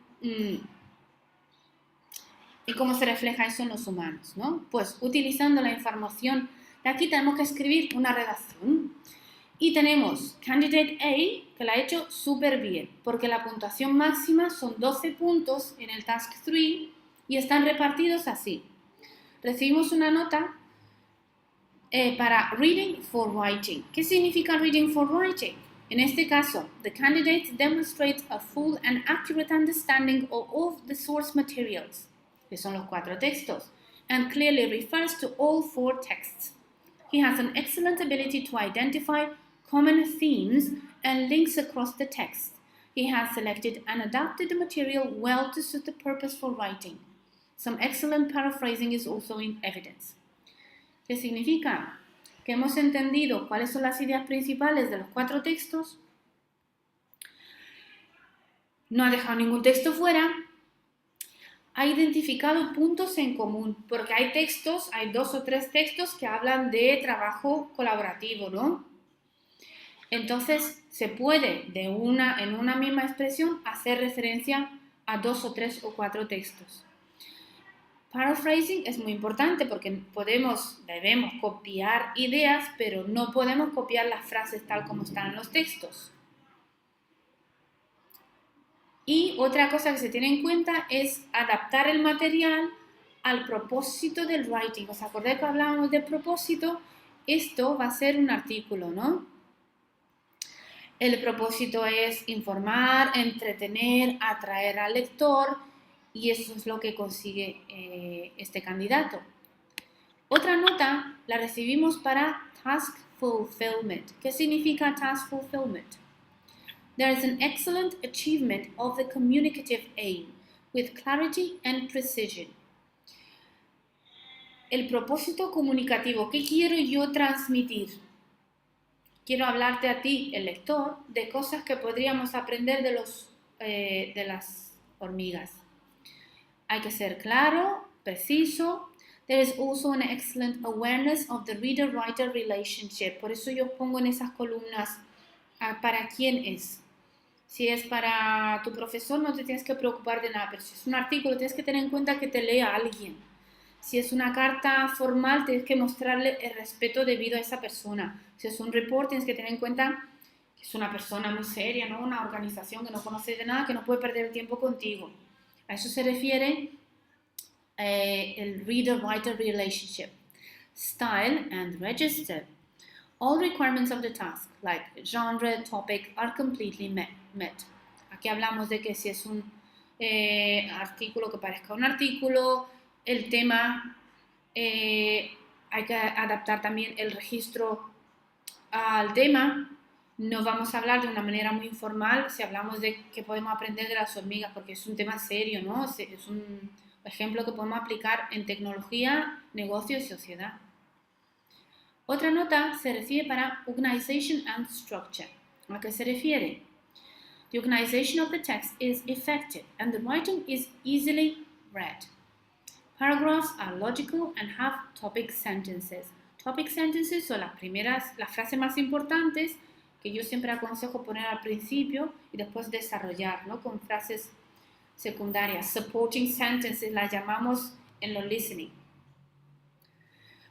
cómo se refleja eso en los humanos, ¿no? Pues utilizando la información de aquí tenemos que escribir una redacción. Y tenemos Candidate A, que la ha hecho súper bien, porque la puntuación máxima son 12 puntos en el Task 3 y están repartidos así. Recibimos una nota para Reading for Writing. ¿Qué significa Reading for Writing? En este caso, the candidate demonstrates a full and accurate understanding of all the source materials, que son los 4 textos, and clearly refers to all 4 texts. He has an excellent ability to identify common themes and links across the text. He has selected and adapted the material well to suit the purpose for writing. Some excellent paraphrasing is also in evidence. ¿Qué significa? Que hemos entendido cuáles son las ideas principales de los 4 textos. No ha dejado ningún texto fuera. Ha identificado puntos en común, porque hay 2 o 3 textos que hablan de trabajo colaborativo, ¿no? Entonces, se puede en una misma expresión hacer referencia a 2 o 3 o 4 textos. Paraphrasing es muy importante porque debemos copiar ideas, pero no podemos copiar las frases tal como están en los textos. Y otra cosa que se tiene en cuenta es adaptar el material al propósito del writing. ¿Os acordáis que hablábamos de propósito? Esto va a ser un artículo, ¿no? El propósito es informar, entretener, atraer al lector y eso es lo que consigue este candidato. Otra nota la recibimos para Task Fulfillment. ¿Qué significa Task Fulfillment? There is an excellent achievement of the communicative aim with clarity and precision. El propósito comunicativo, ¿qué quiero yo transmitir? Quiero hablarte a ti, el lector, de cosas que podríamos aprender de las hormigas. Hay que ser claro, preciso. There is also an excellent awareness of the reader-writer relationship. Por eso yo pongo en esas columnas para quién es. Si es para tu profesor, no te tienes que preocupar de nada, pero si es un artículo, tienes que tener en cuenta que te lea alguien. Si es una carta formal, tienes que mostrarle el respeto debido a esa persona. Si es un report, tienes que tener en cuenta que es una persona muy seria, ¿no? Una organización que no conoce de nada, que no puede perder el tiempo contigo. A eso se refiere el reader-writer relationship. Style and register. All requirements of the task, like genre, topic, are completely met. Aquí hablamos de que si es un artículo que parezca un artículo, el tema, hay que adaptar también el registro al tema. No vamos a hablar de una manera muy informal si hablamos de que podemos aprender de las hormigas, porque es un tema serio, ¿no? Es ejemplo que podemos aplicar en tecnología, negocio y sociedad. Otra nota se refiere para organization and structure. ¿A qué se refiere? The organization of the text is effective and the writing is easily read. Paragraphs are logical and have topic sentences. Topic sentences son las frases más importantes que yo siempre aconsejo poner al principio y después desarrollar, ¿no? Con frases secundarias. Supporting sentences las llamamos en los listening.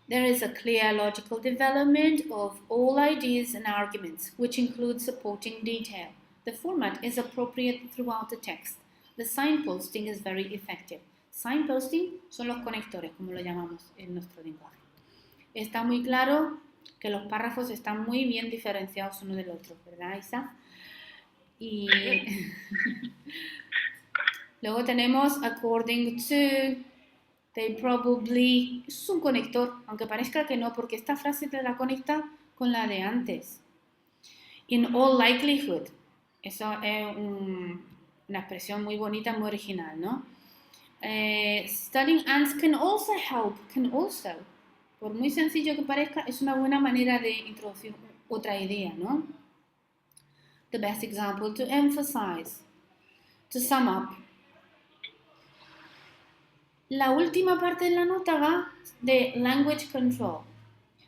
There is a clear logical development of all ideas and arguments, which includes supporting detail. The format is appropriate throughout the text. The signposting is very effective. Signposting son los conectores, como lo llamamos en nuestro lenguaje. Está muy claro que los párrafos están muy bien diferenciados uno del otro, ¿verdad, Isa? Y luego tenemos according to, they probably, es un conector, aunque parezca que no, porque esta frase te la conecta con la de antes. In all likelihood, eso es una expresión muy bonita, muy original, ¿no? Studying ants can also help, por muy sencillo que parezca, es una buena manera de introducir otra idea, ¿no? The best example to emphasize, to sum up. La última parte de la nota va de language control.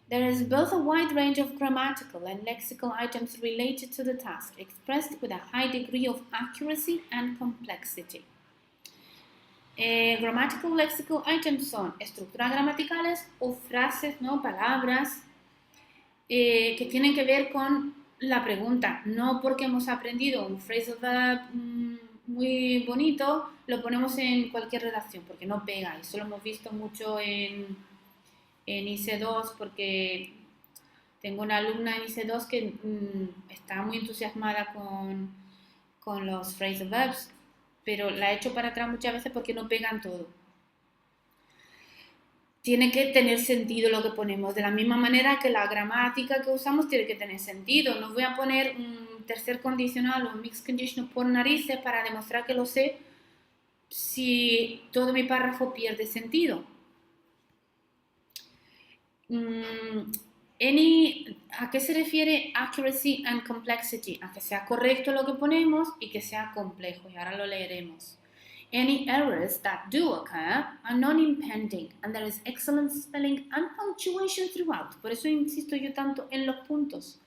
There is both a wide range of grammatical and lexical items related to the task, expressed with a high degree of accuracy and complexity. Grammatical lexical items son estructuras gramaticales o frases, ¿no? Palabras que tienen que ver con la pregunta. No porque hemos aprendido un phrasal verb muy bonito, lo ponemos en cualquier redacción, porque no pega. Eso lo hemos visto mucho en IC2, porque tengo una alumna en IC2 que está muy entusiasmada con los phrasal verbs, pero la he hecho para atrás muchas veces porque no pegan todo. Tiene que tener sentido lo que ponemos, de la misma manera que la gramática que usamos tiene que tener sentido. No voy a poner un tercer condicional o un mixed conditional por narices para demostrar que lo sé si todo mi párrafo pierde sentido. ¿A qué se refiere accuracy and complexity? A que sea correcto lo que ponemos y que sea complejo, y ahora lo leeremos. Any errors that do occur are non-impending and there is excellent spelling and punctuation throughout. Por eso insisto yo tanto en los puntos,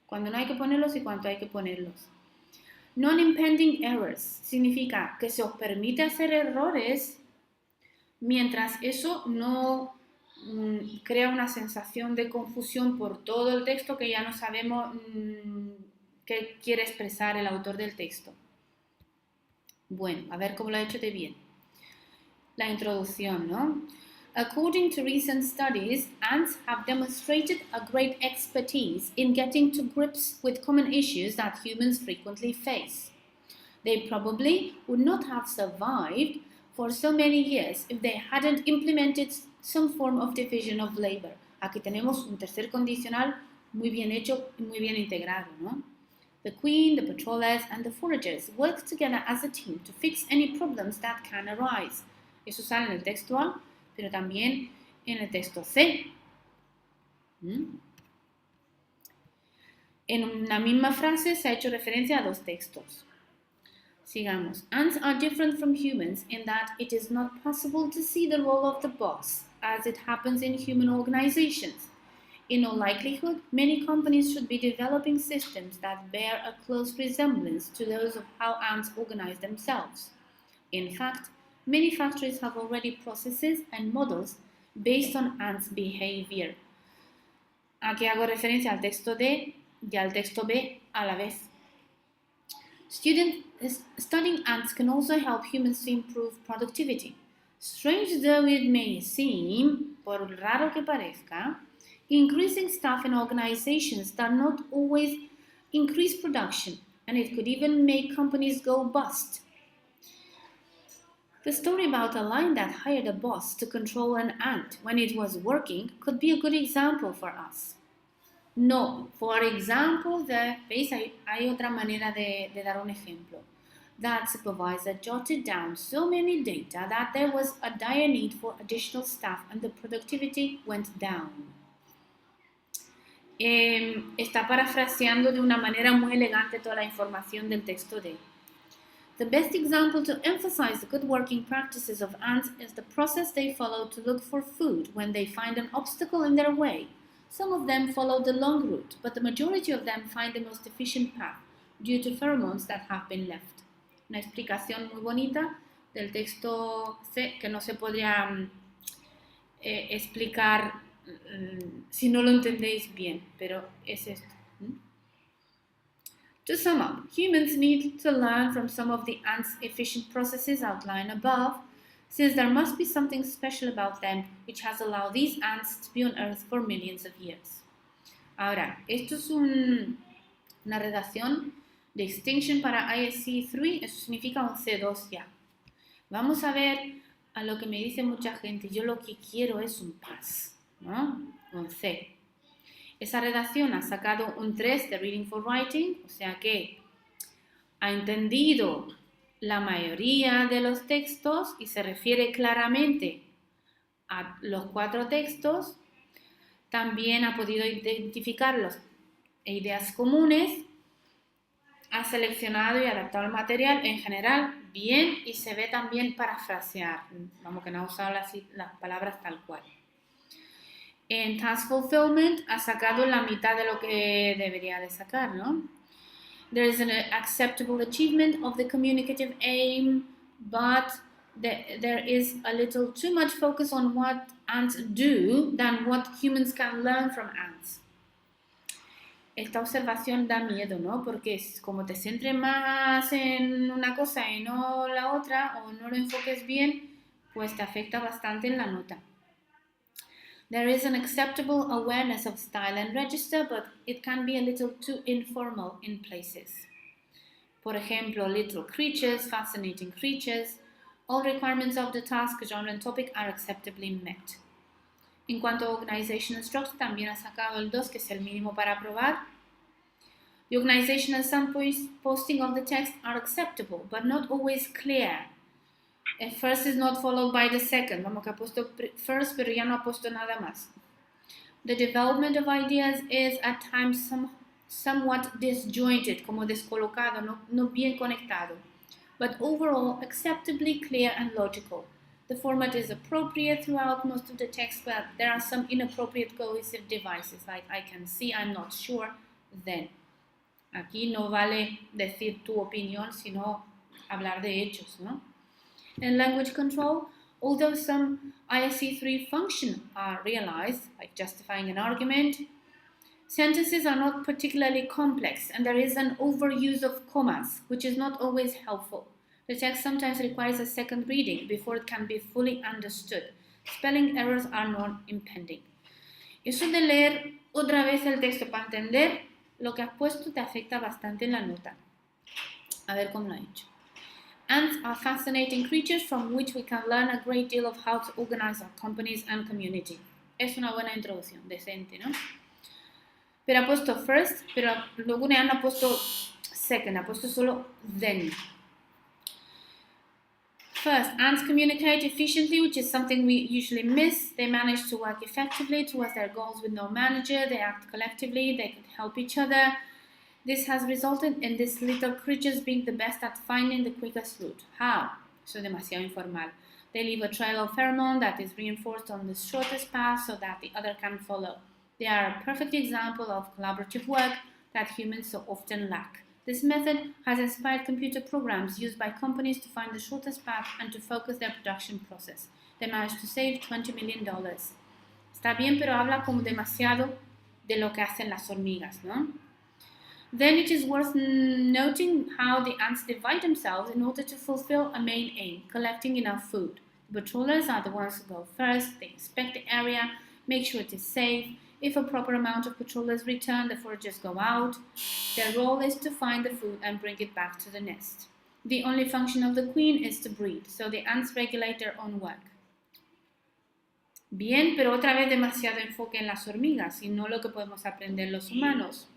cuando no hay que ponerlos y cuando hay que ponerlos. Non-impending errors significa que se os permite hacer errores mientras eso no crea una sensación de confusión por todo el texto que ya no sabemos qué quiere expresar el autor del texto. Bueno, a ver cómo lo he hecho de bien. La introducción, ¿no? According to recent studies, ants have demonstrated a great expertise in getting to grips with common issues that humans frequently face. They probably would not have survived for so many years if they hadn't implemented some form of division of labor. Aquí tenemos un tercer condicional muy bien hecho y muy bien integrado, ¿no? The queen, the patrollers, and the foragers work together as a team to fix any problems that can arise. Eso sale en el texto A, pero también en el texto C. En una misma frase se ha hecho referencia a dos textos. Sigamos. Ants are different from humans in that it is not possible to see the role of the boss, as it happens in human organizations. In all likelihood, many companies should be developing systems that bear a close resemblance to those of how ants organize themselves. In fact, many factories have already processes and models based on ants' behavior. Aquí hago referencia al texto D y al texto B a la vez. Studying ants can also help humans to improve productivity. Strange though it may seem, por raro que parezca, increasing staff in organizations does not always increase production, and it could even make companies go bust. The story about a lion that hired a boss to control an ant when it was working could be a good example for us. No, for example, ¿veis? Hay otra manera de dar un ejemplo. That supervisor jotted down so many data that there was a dire need for additional staff and the productivity went down. Está parafraseando de una manera muy elegante toda la información del texto de. The best example to emphasize the good working practices of ants is the process they follow to look for food when they find an obstacle in their way. Some of them follow the long route, but the majority of them find the most efficient path due to pheromones that have been left. Una explicación muy bonita del texto C que no se podría explicar si no lo entendéis bien, pero es esto. To sum up, humans need to learn from some of the ants' efficient processes outlined above, since there must be something special about them which has allowed these ants to be on Earth for millions of years. Ahora, esto es una redacción de extinction para ISC 3, eso significa un C2 ya. Vamos a ver a lo que me dice mucha gente, yo lo que quiero es un pass, ¿no? Un C. Esa redacción ha sacado un 3 de Reading for Writing, o sea que ha entendido la mayoría de los textos y se refiere claramente a los 4 textos. También ha podido identificar las ideas comunes, ha seleccionado y adaptado el material en general bien y se ve también parafrasear, vamos que no ha usado las palabras tal cual. En Task Fulfillment ha sacado la mitad de lo que debería de sacar, ¿no? There is an acceptable achievement of the communicative aim, but there is a little too much focus on what ants do than what humans can learn from ants. Esta observación da miedo, ¿no? Porque como te centres más en una cosa y no la otra, o no lo enfoques bien, pues te afecta bastante en la nota. There is an acceptable awareness of style and register, but it can be a little too informal in places. Por ejemplo, little creatures, fascinating creatures. All requirements of the task, genre and topic are acceptably met. En cuanto a organizational structure, también ha sacado el 2, que es el mínimo para aprobar. The organizational signposting of the text are acceptable, but not always clear. El first is not followed by the second. Vamos que ha puesto first, pero ya no ha puesto nada más. The development of ideas is at times somewhat disjointed, como descolocado, no bien conectado, but overall acceptably clear and logical. The format is appropriate throughout most of the text, but there are some inappropriate cohesive devices, like I can see, I'm not sure, then. Aquí no vale decir tu opinión, sino hablar de hechos, ¿no? In language control, although some ISC3 functions are realized, like justifying an argument, sentences are not particularly complex and there is an overuse of commas, which is not always helpful. The text sometimes requires a second reading before it can be fully understood. Spelling errors are not impending. Eso de leer otra vez el texto para entender lo que has puesto te afecta bastante en la nota. A ver cómo lo ha hecho. Ants are fascinating creatures from which we can learn a great deal of how to organize our companies and community. Es una buena introducción, decente, ¿no? Pero ha puesto first, pero luego no ha puesto second, ha puesto solo then. First, ants communicate efficiently, which is something we usually miss. They manage to work effectively towards their goals with no manager. They act collectively. They can help each other. This has resulted in these little creatures being the best at finding the quickest route. How? Eso es demasiado informal. They leave a trail of pheromone that is reinforced on the shortest path so that the other can follow. They are a perfect example of collaborative work that humans so often lack. This method has inspired computer programs used by companies to find the shortest path and to focus their production process. They managed to save $20 million. Está bien, pero habla como demasiado de lo que hacen las hormigas, ¿no? Then it is worth noting how the ants divide themselves in order to fulfill a main aim, collecting enough food. The patrollers are the ones who go first. They inspect the area, make sure it is safe. If a proper amount of patrollers return, the foragers go out. Their role is to find the food and bring it back to the nest. The only function of the queen is to breed, so the ants regulate their own work. Bien, pero otra vez demasiado enfoque en las hormigas y no lo que podemos aprender los humanos.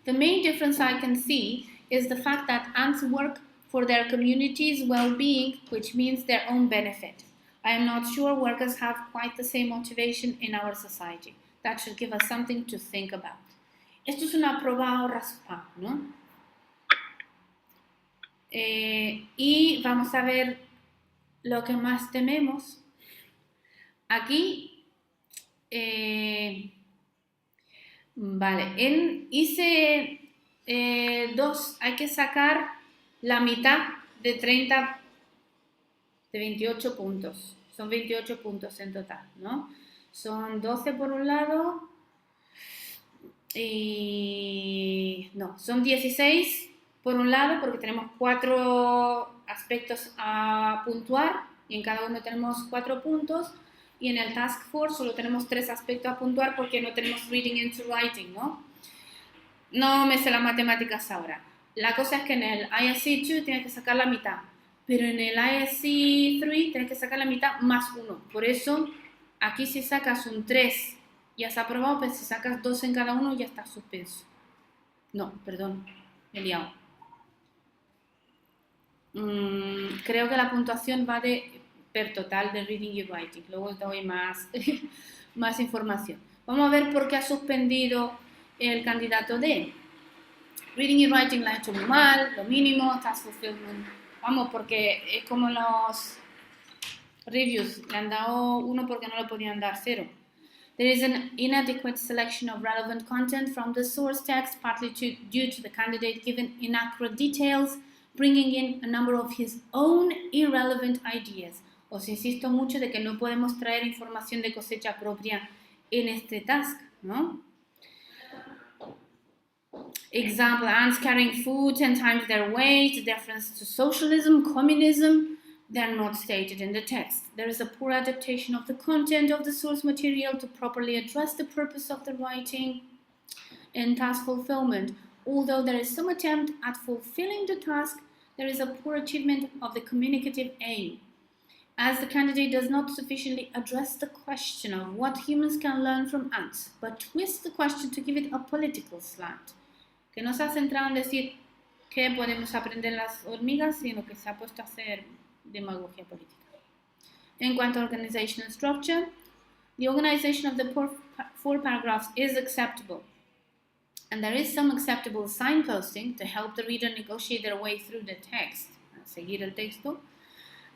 The main difference I can see is the fact that ants work for their community's well-being, which means their own benefit. I am not sure workers have quite the same motivation in our society. That should give us something to think about. Esto es una prueba o raspado, ¿no? Y vamos a ver lo que más tememos. Aquí, vale, hice 2, hay que sacar la mitad de 30, de 28 puntos. Son 28 puntos en total, ¿no? Son 12 por un lado y... no, son 16 por un lado porque tenemos 4 aspectos a puntuar y en cada uno tenemos 4 puntos y en el Task Force solo tenemos 3 aspectos a puntuar porque no tenemos Reading into Writing, ¿no? No me sé las matemáticas ahora. La cosa es que en el ISC2 tienes que sacar la mitad, pero en el ISC3 tienes que sacar la mitad más 1. Por eso, aquí si sacas un 3 ya has aprobado, pero si sacas 2 en cada uno ya está suspenso. No, perdón, me he liado. Creo que la puntuación va per total de Reading y Writing. Luego os doy más, más información. Vamos a ver por qué ha suspendido el candidato D. Reading y Writing la ha hecho muy mal, lo mínimo, Task Fulfillment. Vamos, porque es como los reviews, le han dado 1 porque no le podían dar 0. There is an inadequate selection of relevant content from the source text, partly due to the candidate given inaccurate details, bringing in a number of his own irrelevant ideas. Os insisto mucho de que no podemos traer información de cosecha propia en este task, ¿no? Example, ants carrying food 10 times their weight, reference to socialism, communism, they are not stated in the text. There is a poor adaptation of the content of the source material to properly address the purpose of the writing and task fulfillment. Although there is some attempt at fulfilling the task, there is a poor achievement of the communicative aim, as the candidate does not sufficiently address the question of what humans can learn from ants, but twists the question to give it a political slant. Que no se ha centrado en decir qué podemos aprender las hormigas, sino que se ha puesto a hacer demagogia política. En cuanto a organizational structure, the organization of the 4 paragraphs is acceptable, and there is some acceptable signposting to help the reader negotiate their way through the text. Seguir el texto.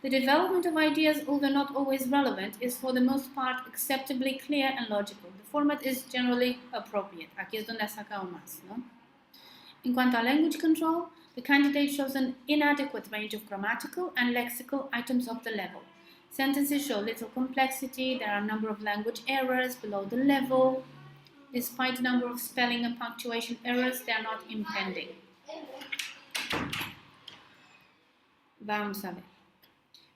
The development of ideas, although not always relevant, is for the most part acceptably clear and logical. The format is generally appropriate. Aquí es donde ha sacado más, ¿no? In cuanto a language control, the candidate shows an inadequate range of grammatical and lexical items of the level. Sentences show little complexity, there are a number of language errors below the level. Despite a number of spelling and punctuation errors, they are not impending. Vamos a ver.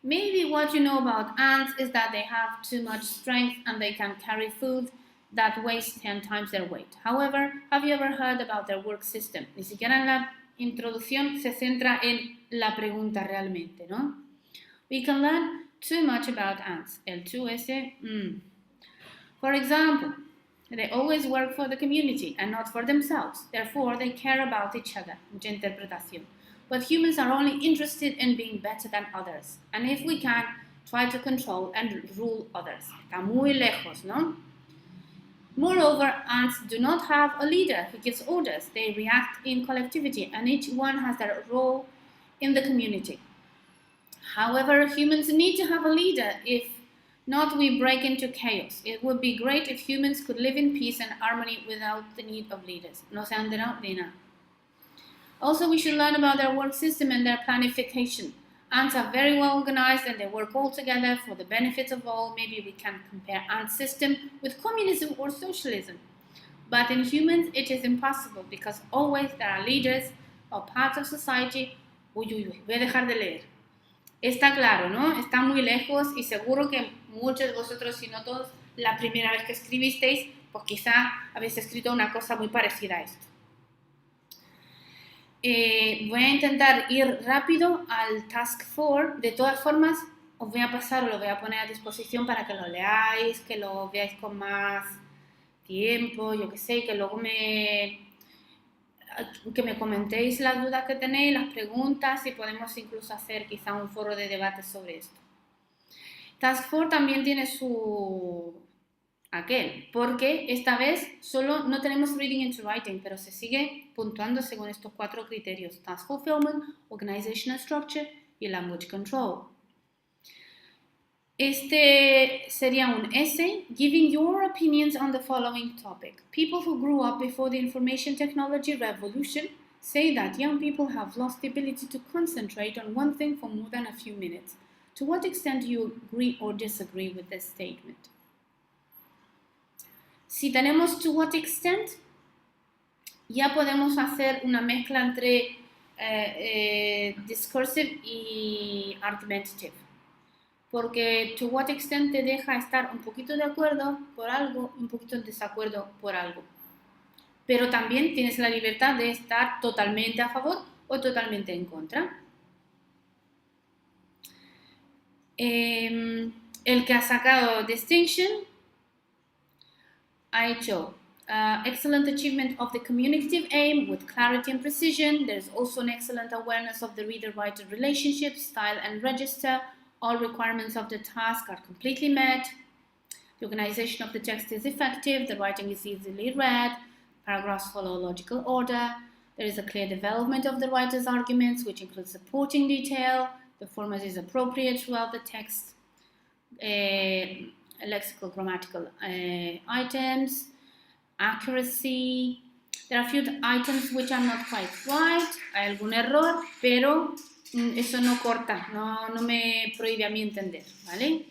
Maybe what you know about ants is that they have too much strength and they can carry food that weighs 10 times their weight. However, have you ever heard about their work system? Ni siquiera en la introducción se centra en la pregunta realmente, ¿no? We can learn too much about ants. El 2S. For example, they always work for the community and not for themselves. Therefore, they care about each other. Mucha interpretación. But humans are only interested in being better than others. And if we can, try to control and rule others. Está muy lejos, ¿no? Moreover, ants do not have a leader who gives orders. They react in collectivity, and each one has their role in the community. However, humans need to have a leader. If not, we break into chaos. It would be great if humans could live in peace and harmony without the need of leaders. No se han enterado de nada. Also, we should learn about their work system and their planification. Ants are very well organized and they work all together for the benefit of all. Maybe we can compare ant system with communism or socialism. But in humans, it is impossible because always there are leaders or parts of society. Uy, voy a dejar de leer. Está claro, ¿no? Está muy lejos y seguro que muchos de vosotros, si no todos, la primera vez que escribisteis, pues quizá habéis escrito una cosa muy parecida a esto. Voy a intentar ir rápido al Task 4. De todas formas, os voy a pasar o lo voy a poner a disposición para que lo leáis, que lo veáis con más tiempo, yo qué sé, que luego me que me comentéis las dudas que tenéis, las preguntas y podemos incluso hacer quizá un foro de debate sobre esto. Task 4 también tiene su porque esta vez solo no tenemos reading into writing, pero se sigue puntuando según estos 4 criterios: task fulfillment, organizational structure y language control. Este sería un essay giving your opinions on the following topic. People who grew up before the information technology revolution say that young people have lost the ability to concentrate on one thing for more than a few minutes. To what extent do you agree or disagree with this statement? Si tenemos to what extent, ya podemos hacer una mezcla entre discursive y argumentative. Porque to what extent te deja estar un poquito de acuerdo por algo, un poquito en desacuerdo por algo. Pero también tienes la libertad de estar totalmente a favor o totalmente en contra. El que ha sacado distinction ha hecho excellent achievement of the communicative aim with clarity and precision. There's also an excellent awareness of the reader-writer relationship, style and register. All requirements of the task are completely met. The organization of the text is effective. The writing is easily read. Paragraphs follow a logical order. There is a clear development of the writer's arguments, which includes supporting detail. The format is appropriate throughout the text. Lexical, grammatical items. Accuracy. There are a few items which are not quite right. Hay algún error, pero eso no corta, no me prohíbe a mí entender, ¿vale?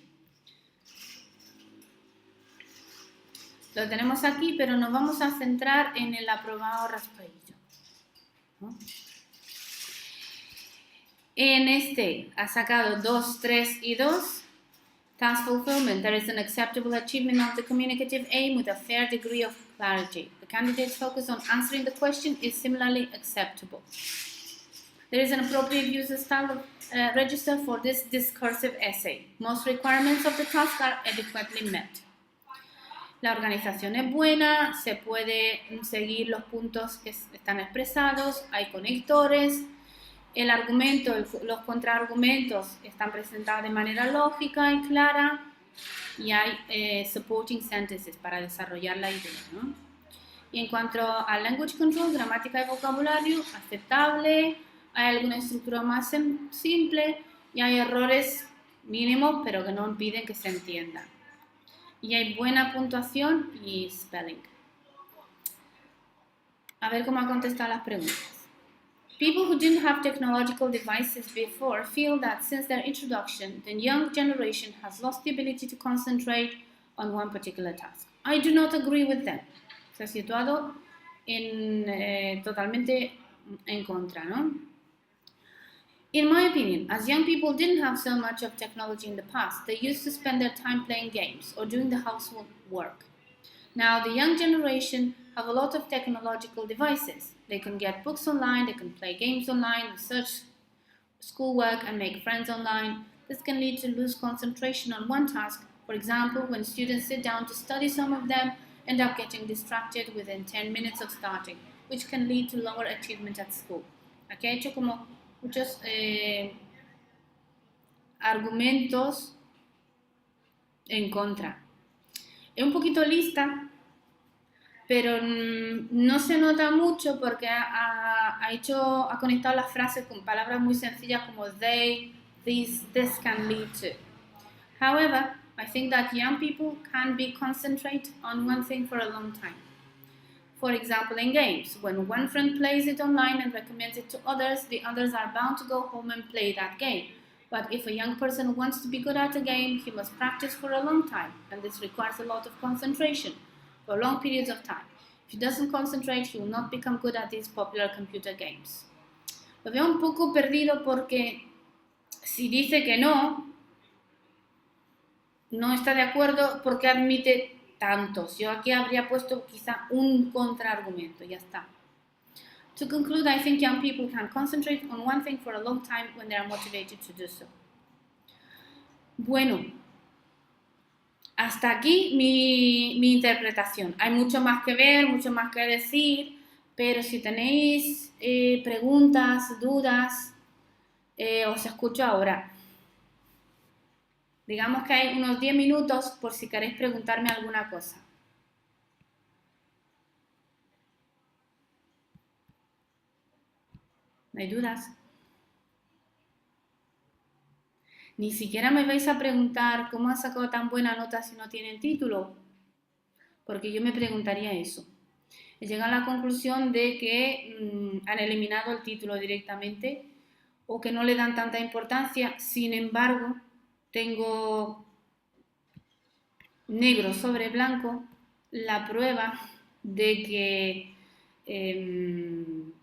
Lo tenemos aquí, pero nos vamos a centrar en el aprobado raspadillo, ¿no? En este ha sacado 2, 3 y 2. Task fulfillment. There is an acceptable achievement of the communicative aim with a fair degree of clarity. The candidate's focus on answering the question is similarly acceptable. There is an appropriate user style register for this discursive essay. Most requirements of the task are adequately met. La organización es buena, se puede seguir los puntos que están expresados, hay conectores, el argumento, los contraargumentos están presentados de manera lógica y clara y hay supporting sentences para desarrollar la idea, ¿no? Y en cuanto al language control, gramática y vocabulario, aceptable. Hay alguna estructura más simple y hay errores mínimos, pero que no impiden que se entienda. Y hay buena puntuación y spelling. A ver cómo ha contestado las preguntas. People who didn't have technological devices before feel that since their introduction, the young generation has lost the ability to concentrate on one particular task. I do not agree with them. Se ha situado totalmente en contra, ¿no? In my opinion, as young people didn't have so much of technology in the past, they used to spend their time playing games or doing the household work. Now, the young generation have a lot of technological devices. They can get books online, they can play games online, research schoolwork, and make friends online. This can lead to loose concentration on one task. For example, when students sit down to study, some of them end up getting distracted within 10 minutes of starting, which can lead to lower achievement at school. Aquí ha hecho como muchos argumentos en contra. Es un poquito lista, pero no se nota mucho porque ha conectado las frases con palabras muy sencillas como they, this can lead to. However, I think that young people can be concentrate on one thing for a long time. For example, in games, when one friend plays it online and recommends it to others, the others are bound to go home and play that game. But if a young person wants to be good at a game, he must practice for a long time, and this requires a lot of concentration for long periods of time. If he doesn't concentrate, he will not become good at these popular computer games. Lo veo un poco perdido porque si dice que no está de acuerdo porque admite tantos. Yo aquí habría puesto quizá un contraargumento, ya está. To conclude, I think young people can concentrate on one thing for a long time when they are motivated to do so. Bueno, hasta aquí mi interpretación. Hay mucho más que ver, mucho más que decir, pero si tenéis preguntas, dudas, os escucho ahora. Digamos que hay unos 10 minutos por si queréis preguntarme alguna cosa. ¿No hay dudas? Ni siquiera me vais a preguntar cómo han sacado tan buena nota si no tienen título, porque yo me preguntaría eso. He llegado a la conclusión de que han eliminado el título directamente o que no le dan tanta importancia. Sin embargo, tengo negro sobre blanco la prueba de que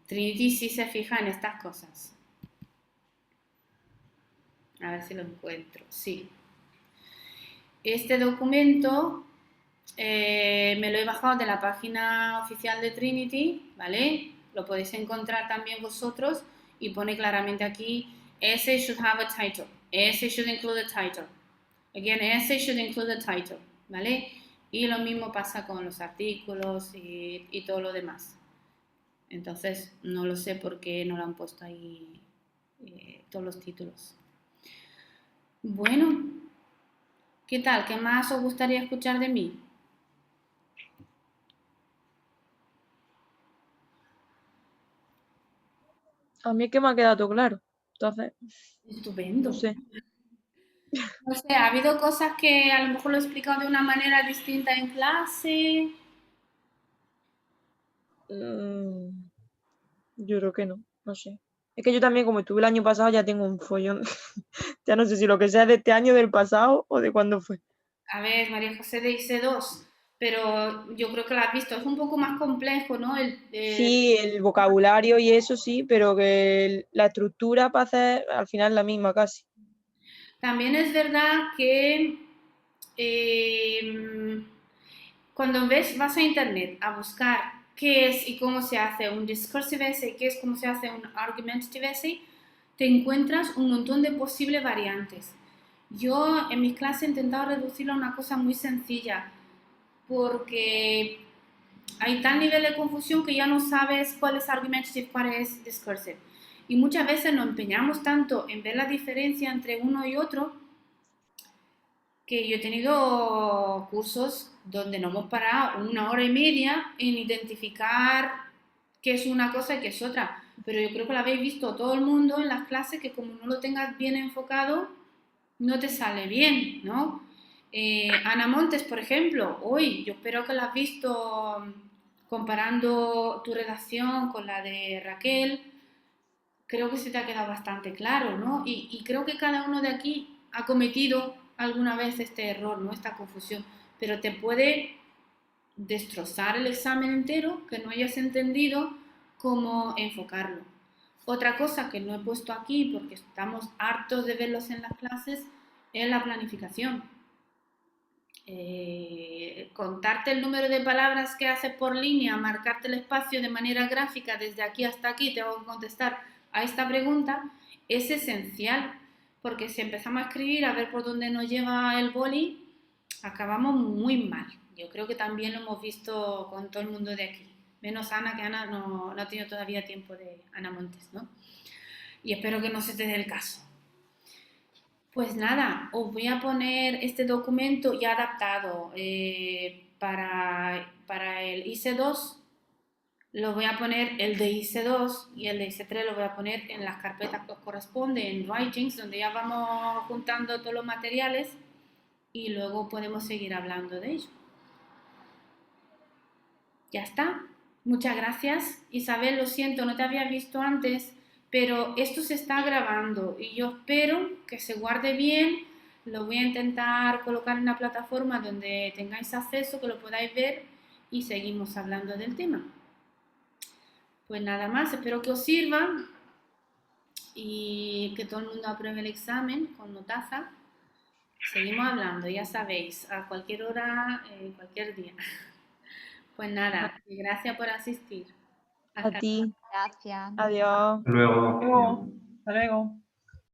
Trinity sí se fija en estas cosas. A ver si lo encuentro. Sí. Este documento me lo he bajado de la página oficial de Trinity, ¿vale? Lo podéis encontrar también vosotros y pone claramente aquí, essay should have a title, essay should include a title. Again, essay should include a title, ¿vale? Y lo mismo pasa con los artículos y todo lo demás. Entonces, no lo sé por qué no lo han puesto ahí todos los títulos. Bueno, ¿qué tal? ¿Qué más os gustaría escuchar de mí? A mí es que me ha quedado todo claro. Entonces, Estupendo. no sé. No sé, ha habido cosas que a lo mejor lo he explicado de una manera distinta en clase. Yo creo que no sé. Es que yo también, como estuve el año pasado, ya tengo un follón. Ya no sé si lo que sea de este año, del pasado o de cuándo fue. A ver, María José de IC2, pero yo creo que lo has visto, es un poco más complejo, ¿no? Sí, el vocabulario y eso sí, pero que la estructura para hacer al final la misma casi. También es verdad que eh, cuando vas a internet a buscar qué es y cómo se hace un discursive essay, qué es cómo se hace un argumentative essay, te encuentras un montón de posibles variantes. Yo en mis clases he intentado reducirlo a una cosa muy sencilla, porque hay tal nivel de confusión que ya no sabes cuál es argumentative, cuál es discursive. Y muchas veces nos empeñamos tanto en ver la diferencia entre uno y otro que yo he tenido cursos donde nos hemos parado 1 hora y media en identificar qué es una cosa y qué es otra. Pero yo creo que lo habéis visto todo el mundo en las clases, que como no lo tengas bien enfocado, no te sale bien, ¿no? Ana Montes, por ejemplo, hoy yo espero que la has visto comparando tu redacción con la de Raquel. Creo que se te ha quedado bastante claro, ¿no? Y creo que cada uno de aquí ha cometido alguna vez este error, ¿no? Esta confusión, pero te puede destrozar el examen entero que no hayas entendido cómo enfocarlo. Otra cosa que no he puesto aquí porque estamos hartos de verlos en las clases es la planificación. Contarte el número de palabras que haces por línea, marcarte el espacio de manera gráfica desde aquí hasta aquí, tengo que contestar a esta pregunta, es esencial, porque si empezamos a escribir a ver por dónde nos lleva el boli, acabamos muy mal. Yo creo que también lo hemos visto con todo el mundo de aquí, menos Ana, que Ana no ha tenido todavía tiempo de Ana Montes, ¿no? Y espero que no se te dé el caso. Pues nada, os voy a poner este documento ya adaptado para el IC2. Lo voy a poner el de IC2 y el de IC3 lo voy a poner en las carpetas que os corresponde, en Writings, donde ya vamos juntando todos los materiales y luego podemos seguir hablando de ello. Ya está. Muchas gracias. Isabel, lo siento, no te había visto antes, pero esto se está grabando y yo espero que se guarde bien. Lo voy a intentar colocar en una plataforma donde tengáis acceso, que lo podáis ver y seguimos hablando del tema. Pues nada más, espero que os sirva y que todo el mundo apruebe el examen con notaza. Seguimos hablando, ya sabéis, a cualquier hora, cualquier día. Pues nada, gracias por asistir. A ti. Gracias. Adiós. Hasta luego. Hasta luego.